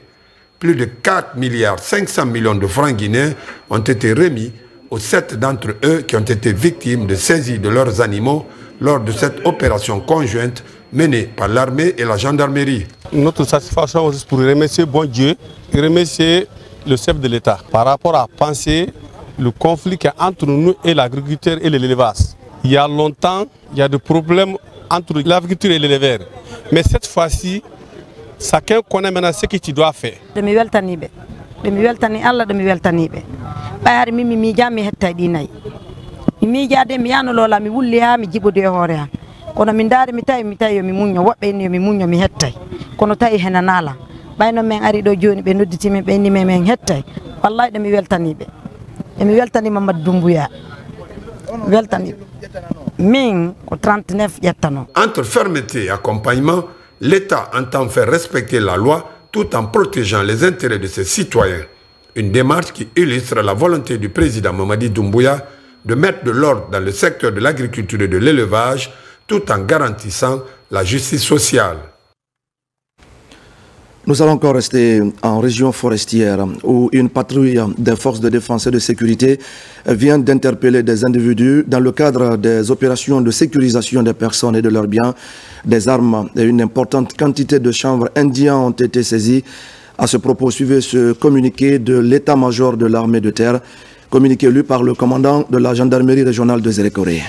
Plus de 4,5 milliards de francs guinéens ont été remis aux 7 d'entre eux qui ont été victimes de saisie de leurs animaux lors de cette opération conjointe menée par l'armée et la gendarmerie. Notre satisfaction aussi pour remercier bon Dieu et remercier le chef de l'État par rapport à penser le conflit qu'il y a entre nous et l'agriculteur et l'élevage. Il y a longtemps, il y a des problèmes entre l'agriculture et l'éleveur. Mais cette fois-ci, chacun connaît maintenant ce que tu dois faire. mi jaade mi yano lola mi wulli ha mi jibude hoore ha kono min daari mi tawi mi muñño wobbe ni mi muñño mi hettay kono tawi henanala bayno men ari do joni be nodditi men be ni men hettay wallahi de mi weltani be e mi weltani Mamadou Doumbouya weltani min ko 39 yettano. Entre fermeté et accompagnement, l'État entend faire respecter la loi tout en protégeant les intérêts de ses citoyens. Une démarche qui illustre la volonté du président Mamadi Doumbouya de mettre de l'ordre dans le secteur de l'agriculture et de l'élevage tout en garantissant la justice sociale. Nous allons encore rester en région forestière où une patrouille des forces de défense et de sécurité vient d'interpeller des individus dans le cadre des opérations de sécurisation des personnes et de leurs biens. Des armes et une importante quantité de chanvre indien ont été saisies. À ce propos, suivez ce communiqué de l'état-major de l'armée de terre, communiqué lu par le commandant de la gendarmerie régionale de Zérékoré.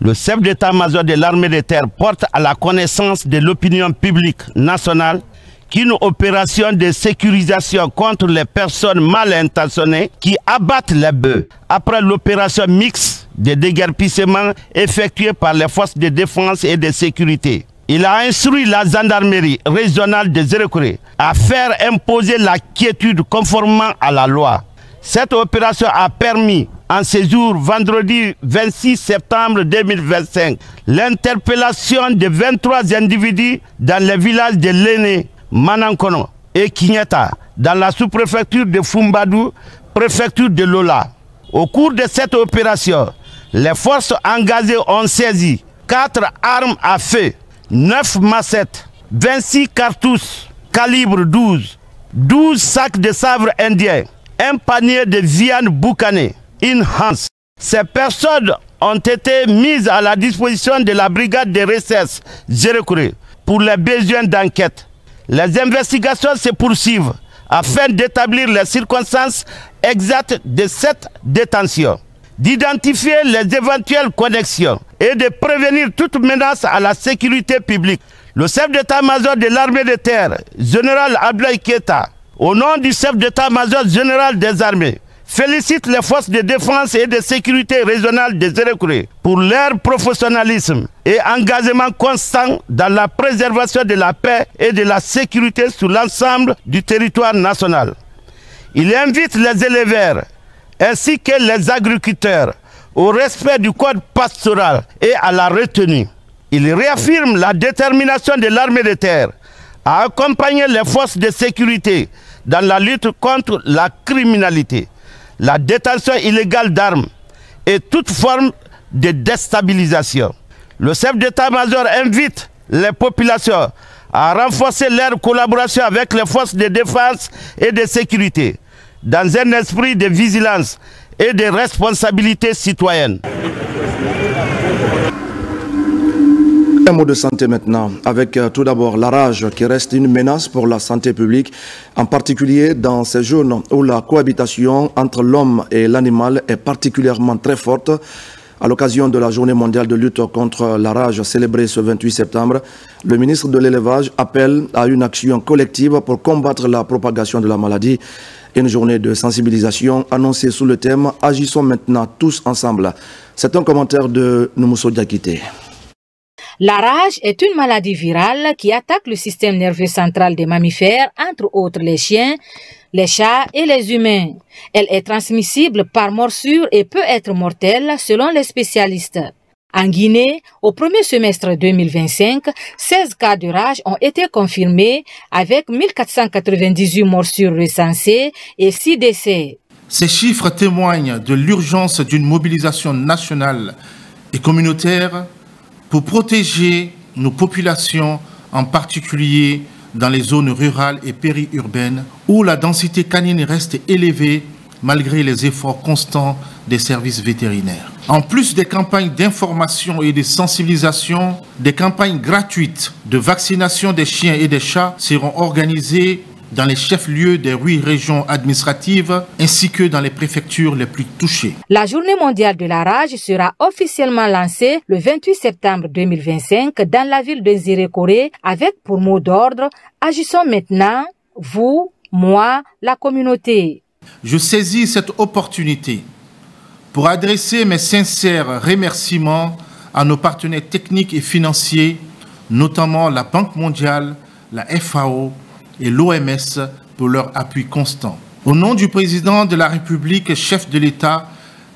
Le chef d'état-major de l'armée de terre porte à la connaissance de l'opinion publique nationale qu'une opération de sécurisation contre les personnes mal intentionnées qui abattent les bœufs après l'opération mixte de déguerpissement effectuée par les forces de défense et de sécurité. Il a instruit la gendarmerie régionale de Zérékoré à faire imposer la quiétude conformément à la loi. Cette opération a permis, en ce jour, vendredi 26 septembre 2025, l'interpellation de 23 individus dans les villages de Léné, Manankono et Kinyata, dans la sous-préfecture de Fumbadou, préfecture de Lola. Au cours de cette opération, les forces engagées ont saisi 4 armes à feu, 9 machettes, 26 cartouches calibre 12, 12 sacs de sabre indien, un panier de viande boucanée, une hanse. Ces personnes ont été mises à la disposition de la brigade de recherche Zérékoré pour les besoins d'enquête. Les investigations se poursuivent afin d'établir les circonstances exactes de cette détention, d'identifier les éventuelles connexions et de prévenir toute menace à la sécurité publique. Le chef d'état-major de l'armée de terre, général Abdoulaye Keita, au nom du chef d'état-major général des armées, félicite les forces de défense et de sécurité régionales de Zérékoré pour leur professionnalisme et engagement constant dans la préservation de la paix et de la sécurité sur l'ensemble du territoire national. Il invite les éleveurs ainsi que les agriculteurs au respect du code pastoral et à la retenue. Il réaffirme la détermination de l'armée de terre à accompagner les forces de sécurité dans la lutte contre la criminalité, la détention illégale d'armes et toute forme de déstabilisation. Le chef d'état-major invite les populations à renforcer leur collaboration avec les forces de défense et de sécurité dans un esprit de vigilance et de responsabilité citoyenne. Un mot de santé maintenant, avec tout d'abord la rage qui reste une menace pour la santé publique, en particulier dans ces zones où la cohabitation entre l'homme et l'animal est particulièrement très forte. À l'occasion de la journée mondiale de lutte contre la rage célébrée ce 28 septembre, le ministre de l'élevage appelle à une action collective pour combattre la propagation de la maladie. Une journée de sensibilisation annoncée sous le thème « Agissons maintenant tous ensemble ». C'est un commentaire de Noumousso Diakité. La rage est une maladie virale qui attaque le système nerveux central des mammifères, entre autres les chiens, les chats et les humains. Elle est transmissible par morsure et peut être mortelle selon les spécialistes. En Guinée, au premier semestre 2025, 16 cas de rage ont été confirmés avec 1498 morsures recensées et 6 décès. Ces chiffres témoignent de l'urgence d'une mobilisation nationale et communautaire pour protéger nos populations, en particulier dans les zones rurales et périurbaines, où la densité canine reste élevée malgré les efforts constants des services vétérinaires. En plus des campagnes d'information et de sensibilisation, des campagnes gratuites de vaccination des chiens et des chats seront organisées dans les chefs-lieux des 8 régions administratives ainsi que dans les préfectures les plus touchées. La journée mondiale de la rage sera officiellement lancée le 28 septembre 2025 dans la ville de Zérékoré avec pour mot d'ordre « Agissons maintenant, vous, moi, la communauté ». Je saisis cette opportunité pour adresser mes sincères remerciements à nos partenaires techniques et financiers, notamment la Banque mondiale, la FAO et l'OMS pour leur appui constant. Au nom du président de la République, chef de l'État,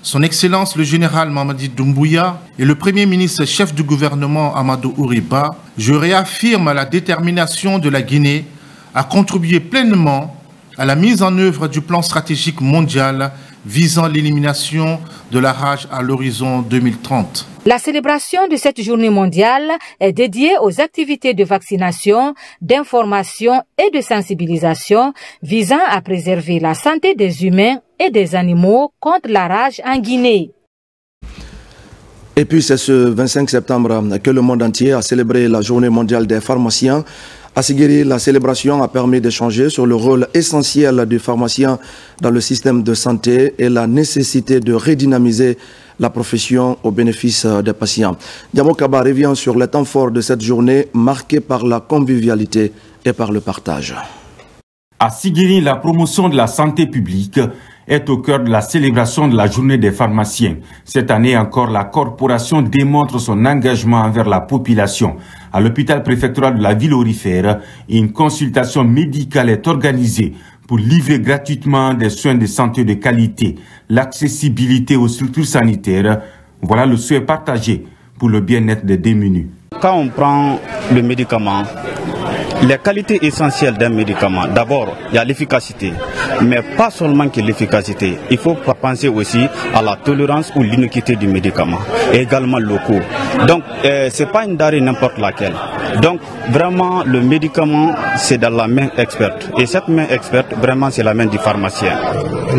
son Excellence le général Mamadi Doumbouya et le Premier ministre chef du gouvernement Amadou Ouriba, je réaffirme la détermination de la Guinée à contribuer pleinement à la mise en œuvre du plan stratégique mondial visant l'élimination de la rage à l'horizon 2030. La célébration de cette journée mondiale est dédiée aux activités de vaccination, d'information et de sensibilisation visant à préserver la santé des humains et des animaux contre la rage en Guinée. Et puis c'est ce 25 septembre que le monde entier a célébré la journée mondiale des pharmaciens. À Sigiri, la célébration a permis d'échanger sur le rôle essentiel du pharmacien dans le système de santé et la nécessité de redynamiser la profession au bénéfice des patients. Diamo Kaba revient sur les temps forts de cette journée marquée par la convivialité et par le partage. À Sigiri, la promotion de la santé publique est au cœur de la célébration de la journée des pharmaciens. Cette année encore, la corporation démontre son engagement envers la population. À l'hôpital préfectoral de la ville aurifère, une consultation médicale est organisée pour livrer gratuitement des soins de santé de qualité. L'accessibilité aux structures sanitaires, voilà le souhait partagé pour le bien-être des démunis. Quand on prend le médicament, les qualités essentielles d'un médicament, d'abord, il y a l'efficacité, mais pas seulement que l'efficacité. Il faut penser aussi à la tolérance ou l'iniquité du médicament, et également le coût. Donc, ce n'est pas une denrée n'importe laquelle. Donc, vraiment, le médicament, c'est dans la main experte. Et cette main experte, vraiment, c'est la main du pharmacien.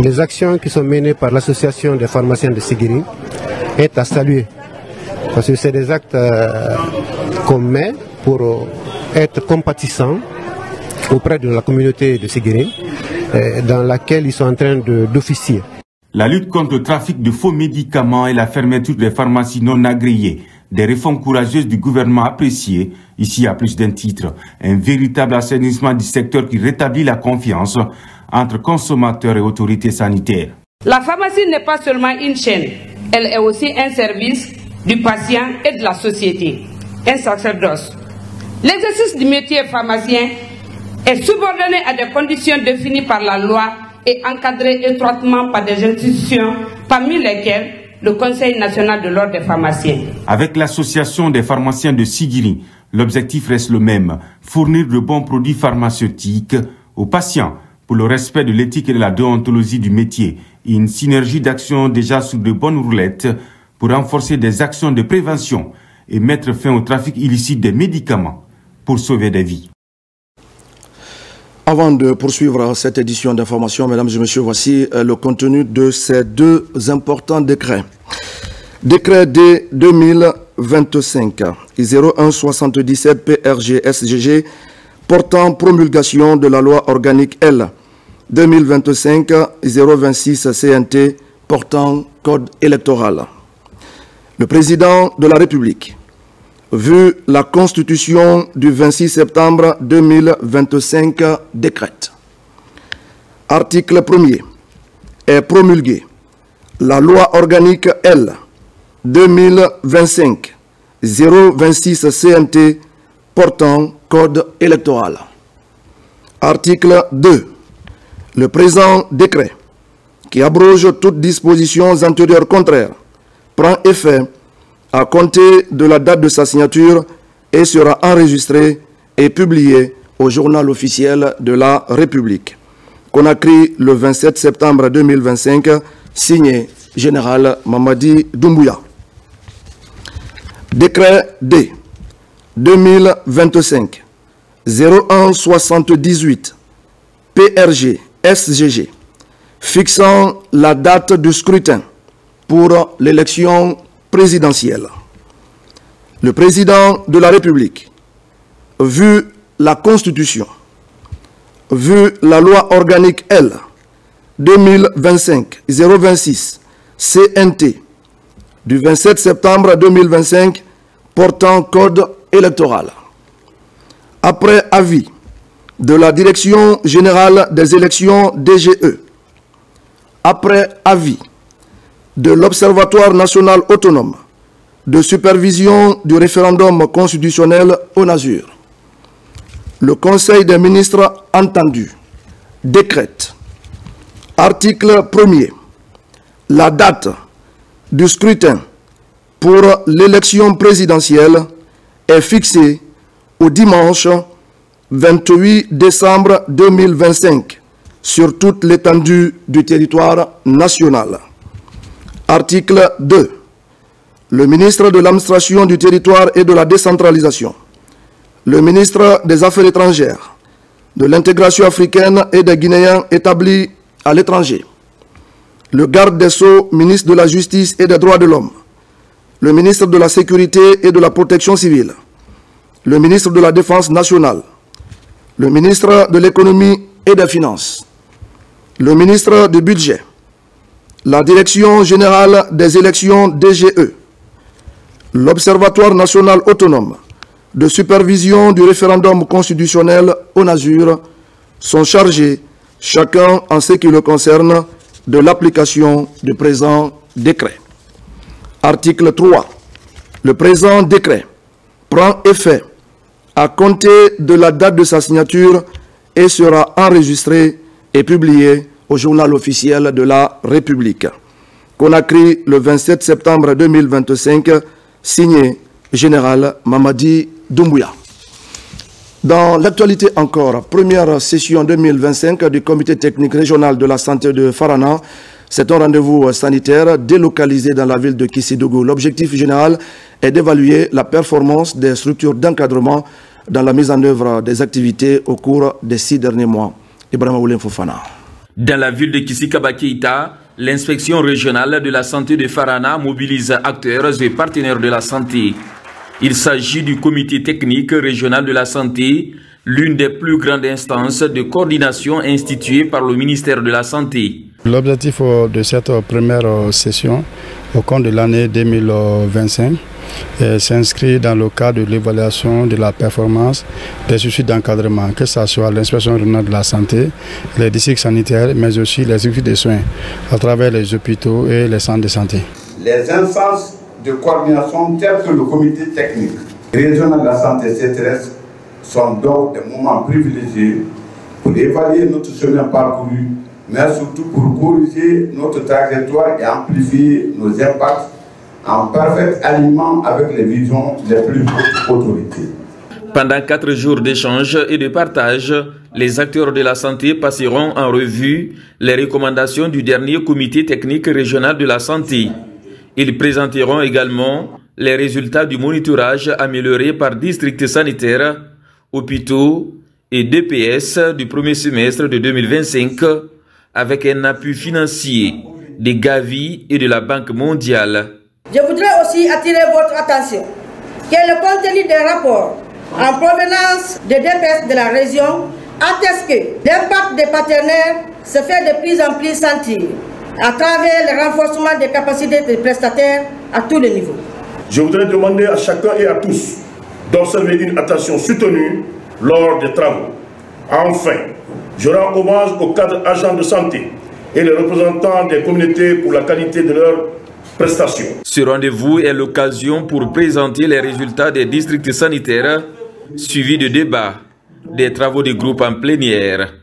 Les actions qui sont menées par l'association des pharmaciens de Sigiri est à saluer. Parce que c'est des actes qu'on met pour être compatissants auprès de la communauté de Sigiri, dans laquelle ils sont en train d'officier. La lutte contre le trafic de faux médicaments et la fermeture des pharmacies non agréées, des réformes courageuses du gouvernement appréciées, ici à plus d'un titre, un véritable assainissement du secteur qui rétablit la confiance entre consommateurs et autorités sanitaires. La pharmacie n'est pas seulement une chaîne, elle est aussi un service du patient et de la société, un sacerdoce. L'exercice du métier pharmacien est subordonné à des conditions définies par la loi et encadré étroitement par des institutions, parmi lesquelles le Conseil national de l'ordre des pharmaciens. Avec l'association des pharmaciens de Sigiri, l'objectif reste le même, fournir de bons produits pharmaceutiques aux patients pour le respect de l'éthique et de la déontologie du métier. Une synergie d'actions déjà sur de bonnes roulettes pour renforcer des actions de prévention et mettre fin au trafic illicite des médicaments pour sauver des vies. Avant de poursuivre cette édition d'information, mesdames et messieurs, voici le contenu de ces deux importants décrets. Décret D 2025 0177 PRG SGG portant promulgation de la loi organique L 2025 026 CNT portant code électoral. Le président de la République, vu la Constitution du 26 septembre 2025 décrète. Article 1er. Est promulguée la loi organique L 2025 026 CNT portant code électoral. Article 2. Le présent décret, qui abroge toutes dispositions antérieures contraires, prend effet à compter de la date de sa signature et sera enregistré et publié au journal officiel de la République. Conakry, le 27 septembre 2025, signé Général Mamadi Doumbouya. Décret D 2025 0178 PRG SGG fixant la date du scrutin pour l'élection présidentielle. Le président de la République, vu la Constitution, vu la loi organique L 2025 026 CNT du 27 septembre 2025 portant code électoral, après avis de la Direction générale des élections DGE, après avis de l'Observatoire national autonome de supervision du référendum constitutionnel ONASUR. Le Conseil des ministres entendu décrète, article 1er, la date du scrutin pour l'élection présidentielle est fixée au dimanche 28 décembre 2025 sur toute l'étendue du territoire national. Article 2. Le ministre de l'Administration du territoire et de la décentralisation, le ministre des Affaires étrangères, de l'intégration africaine et des Guinéens établis à l'étranger, le garde des Sceaux, ministre de la Justice et des Droits de l'Homme, le ministre de la Sécurité et de la Protection civile, le ministre de la Défense nationale, le ministre de l'Économie et des Finances, le ministre du Budget, la Direction générale des élections DGE, l'Observatoire national autonome de supervision du référendum constitutionnel ONASUR sont chargés, chacun en ce qui le concerne, de l'application du présent décret. Article 3. Le présent décret prend effet à compter de la date de sa signature et sera enregistré et publié au journal officiel de la République. Conakry, le 27 septembre 2025, signé Général Mamadi Doumbouya. Dans l'actualité encore, première session 2025 du comité technique régional de la santé de Farana. C'est un rendez-vous sanitaire délocalisé dans la ville de Kissidougou. L'objectif général est d'évaluer la performance des structures d'encadrement dans la mise en œuvre des activités au cours des 6 derniers mois. Ibrahima Oulin Fofana. Dans la ville de Kissi-Kaba-Keita, l'inspection régionale de la santé de Farana mobilise acteurs et partenaires de la santé. Il s'agit du comité technique régional de la santé, l'une des plus grandes instances de coordination instituée par le ministère de la Santé. L'objectif de cette première session au cours de l'année 2025 s'inscrit dans le cadre de l'évaluation de la performance des structures d'encadrement, que ce soit l'inspection régionale de la santé, les districts sanitaires, mais aussi les structures de soins à travers les hôpitaux et les centres de santé. Les instances de coordination telles que le comité technique régional de la santé CTRS sont donc des moments privilégiés pour évaluer notre chemin parcouru, mais surtout pour corriger notre trajectoire et amplifier nos impacts en parfait alignement avec les visions des plus hautes autorités. Pendant 4 jours d'échange et de partage, les acteurs de la santé passeront en revue les recommandations du dernier comité technique régional de la santé. Ils présenteront également les résultats du monitorage amélioré par district sanitaire, hôpitaux et DPS du premier semestre de 2025 avec un appui financier des Gavi et de la Banque mondiale. Je voudrais aussi attirer votre attention que le contenu des rapports en provenance des DPS de la région atteste que l'impact des partenaires se fait de plus en plus sentir à travers le renforcement des capacités des prestataires à tous les niveaux. Je voudrais demander à chacun et à tous d'observer une attention soutenue lors des travaux. Enfin, je rends hommage aux cadres agents de santé et les représentants des communautés pour la qualité de leurs prestations. Ce rendez-vous est l'occasion pour présenter les résultats des districts sanitaires, suivis de débats, des travaux de groupe en plénière.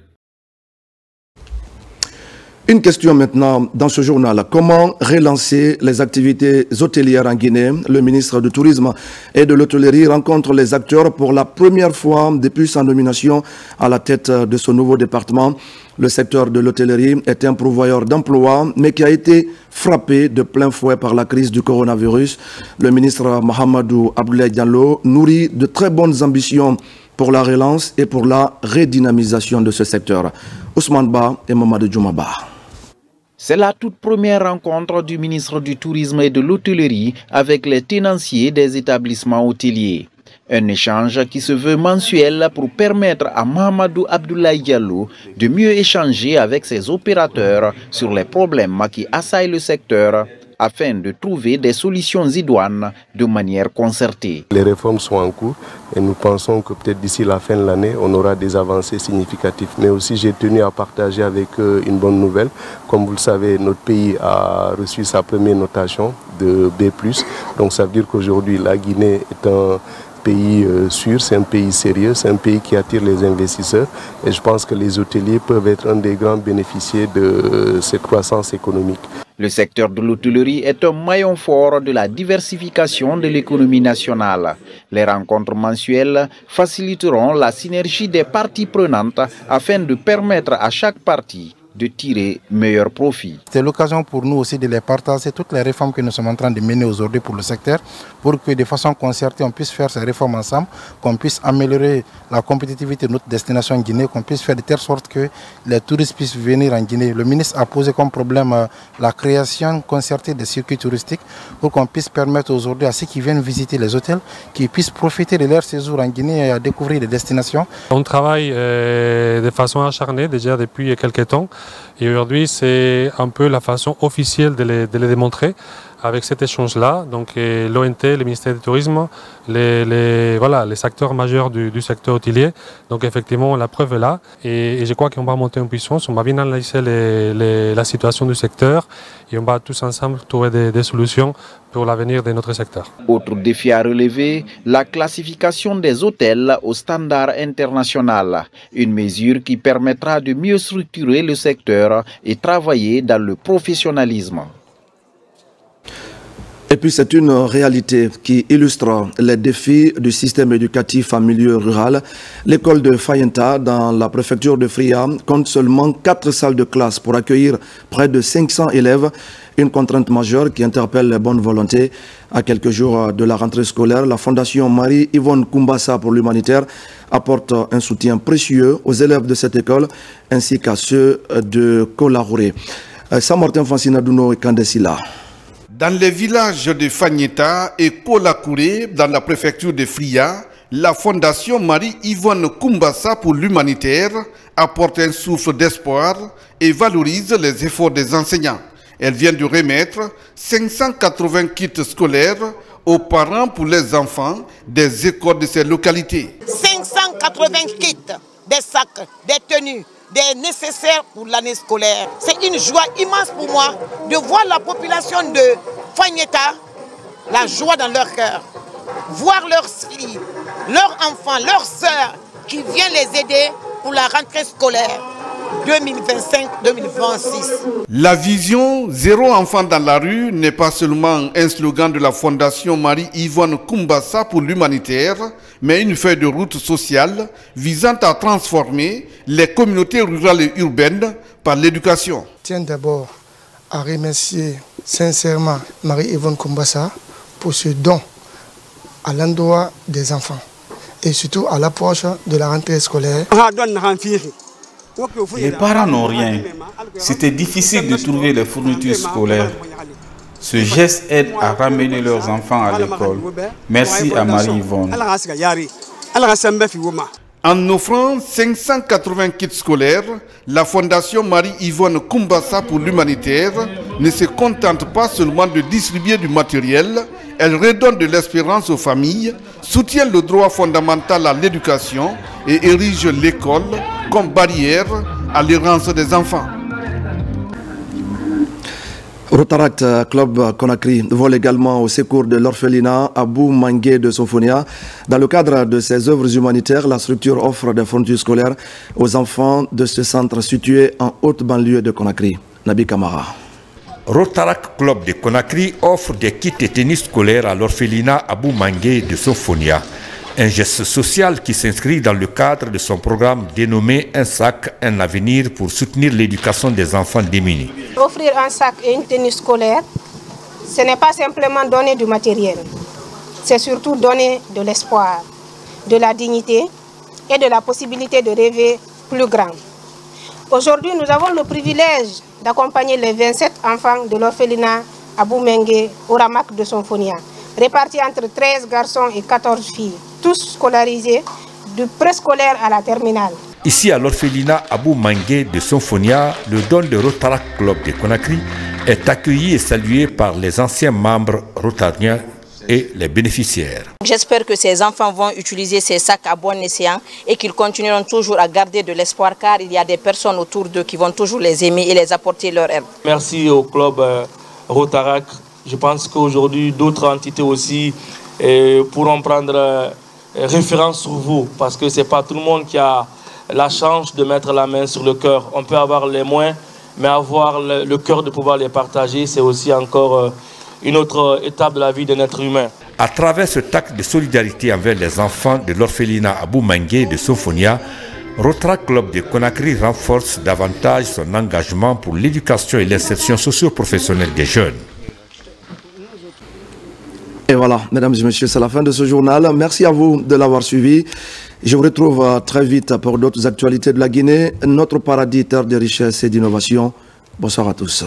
Une question maintenant dans ce journal. Comment relancer les activités hôtelières en Guinée? Le ministre du Tourisme et de l'Hôtellerie rencontre les acteurs pour la première fois depuis sa nomination à la tête de ce nouveau département. Le secteur de l'hôtellerie est un pourvoyeur d'emplois, mais qui a été frappé de plein fouet par la crise du coronavirus. Le ministre Mahamadou Abdoulaye Diallo nourrit de très bonnes ambitions pour la relance et pour la redynamisation de ce secteur. Ousmane Ba et Mamadou Djoumaba. C'est la toute première rencontre du ministre du Tourisme et de l'Hôtellerie avec les tenanciers des établissements hôteliers. Un échange qui se veut mensuel pour permettre à Mahamadou Abdoulaye Diallo de mieux échanger avec ses opérateurs sur les problèmes qui assaillent le secteur afin de trouver des solutions idoines de manière concertée. Les réformes sont en cours et nous pensons que peut-être d'ici la fin de l'année, on aura des avancées significatives. Mais aussi, j'ai tenu à partager avec eux une bonne nouvelle. Comme vous le savez, notre pays a reçu sa première notation de B+. Donc ça veut dire qu'aujourd'hui, la Guinée est un pays sûr, c'est un pays sérieux, c'est un pays qui attire les investisseurs. Et je pense que les hôteliers peuvent être un des grands bénéficiaires de cette croissance économique. Le secteur de l'hôtellerie est un maillon fort de la diversification de l'économie nationale. Les rencontres mensuelles faciliteront la synergie des parties prenantes afin de permettre à chaque partie de tirer meilleur profit. C'est l'occasion pour nous aussi de les partager, toutes les réformes que nous sommes en train de mener aujourd'hui pour le secteur, pour que de façon concertée on puisse faire ces réformes ensemble, qu'on puisse améliorer la compétitivité de notre destination en Guinée, qu'on puisse faire de telle sorte que les touristes puissent venir en Guinée. Le ministre a posé comme problème la création concertée des circuits touristiques pour qu'on puisse permettre aujourd'hui à ceux qui viennent visiter les hôtels, qu'ils puissent profiter de leur séjour en Guinée et à découvrir des destinations. On travaille de façon acharnée déjà depuis quelques temps. Et aujourd'hui, c'est un peu la façon officielle de les démontrer avec cet échange-là. Donc l'ONT, le ministère du Tourisme, les acteurs majeurs du secteur hôtelier. Donc effectivement, la preuve est là. Et je crois qu'on va monter en puissance, on va bien analyser la situation du secteur et on va tous ensemble trouver des solutions pour l'avenir de notre secteur. Autre défi à relever, la classification des hôtels au standard international. Une mesure qui permettra de mieux structurer le secteur et travailler dans le professionnalisme. Et puis c'est une réalité qui illustre les défis du système éducatif en milieu rural. L'école de Fayenta dans la préfecture de Fria compte seulement 4 salles de classe pour accueillir près de 500 élèves. Une contrainte majeure qui interpelle les bonnes volontés. À quelques jours de la rentrée scolaire, la Fondation Marie-Yvonne Kumbasa pour l'humanitaire apporte un soutien précieux aux élèves de cette école ainsi qu'à ceux de Kolarouré. Saint-Martin Fancinadouno et Kandesila. Dans les villages de Fanyeta et Kolakouré, dans la préfecture de Fria, la Fondation Marie-Yvonne Kumbasa pour l'humanitaire apporte un souffle d'espoir et valorise les efforts des enseignants. Elle vient de remettre 580 kits scolaires aux parents pour les enfants des écoles de ces localités. 580 kits, des sacs, des tenues, des nécessaires pour l'année scolaire. C'est une joie immense pour moi de voir la population de Fanyeta, la joie dans leur cœur. Voir leurs filles, leurs enfants, leurs sœurs qui viennent les aider pour la rentrée scolaire 2025-2026. La vision « Zéro enfant dans la rue » n'est pas seulement un slogan de la Fondation Marie-Yvonne Kumbasa pour l'humanitaire, mais une feuille de route sociale visant à transformer les communautés rurales et urbaines par l'éducation. Je tiens d'abord à remercier sincèrement Marie-Yvonne Kumbasa pour ce don à l'endroit des enfants et surtout à l'approche de la rentrée scolaire. Les parents n'ont rien. C'était difficile de trouver les fournitures scolaires. Ce geste aide à ramener leurs enfants à l'école. Merci à Marie-Yvonne. En offrant 580 kits scolaires, la Fondation Marie-Yvonne Kumbasa pour l'humanitaire ne se contente pas seulement de distribuer du matériel, elle redonne de l'espérance aux familles, soutient le droit fondamental à l'éducation et érige l'école comme barrière à l'errance des enfants. Rotaract Club Conakry vole également au secours de l'orphelinat Abou Mangué de Sofonia. Dans le cadre de ses œuvres humanitaires, la structure offre des fournitures scolaires aux enfants de ce centre situé en haute banlieue de Conakry. Nabi Kamara. Rotaract Club de Conakry offre des kits et tennis scolaires à l'orphelinat Abou Mangué de Sofonia. Un geste social qui s'inscrit dans le cadre de son programme dénommé Un sac, un avenir pour soutenir l'éducation des enfants démunis. Offrir un sac et une tenue scolaire, ce n'est pas simplement donner du matériel, c'est surtout donner de l'espoir, de la dignité et de la possibilité de rêver plus grand. Aujourd'hui, nous avons le privilège d'accompagner les 27 enfants de l'orphelinat Abou Mangué au Ramak de Sofonia, répartis entre 13 garçons et 14 filles, tous scolarisés du préscolaire à la terminale. Ici à l'orphelinat Abou Mangué de Sofonia, le don de Rotaract Club de Conakry est accueilli et salué par les anciens membres rotariens et les bénéficiaires. J'espère que ces enfants vont utiliser ces sacs à bon escient et qu'ils continueront toujours à garder de l'espoir, car il y a des personnes autour d'eux qui vont toujours les aimer et les apporter leur aide. Merci au club Rotarac. Je pense qu'aujourd'hui d'autres entités aussi pourront prendre référence sur vous, parce que ce n'est pas tout le monde qui a la chance de mettre la main sur le cœur. On peut avoir les moyens, mais avoir le cœur de pouvoir les partager, c'est aussi encore une autre étape de la vie d'un être humain. À travers ce acte de solidarité envers les enfants de l'orphelinat Abou Mangué de Sofonia, Rotarac Club de Conakry renforce davantage son engagement pour l'éducation et l'insertion socio-professionnelle des jeunes. Et voilà, mesdames et messieurs, c'est la fin de ce journal. Merci à vous de l'avoir suivi. Je vous retrouve très vite pour d'autres actualités de la Guinée, notre paradis, terre de richesse et d'innovation. Bonsoir à tous.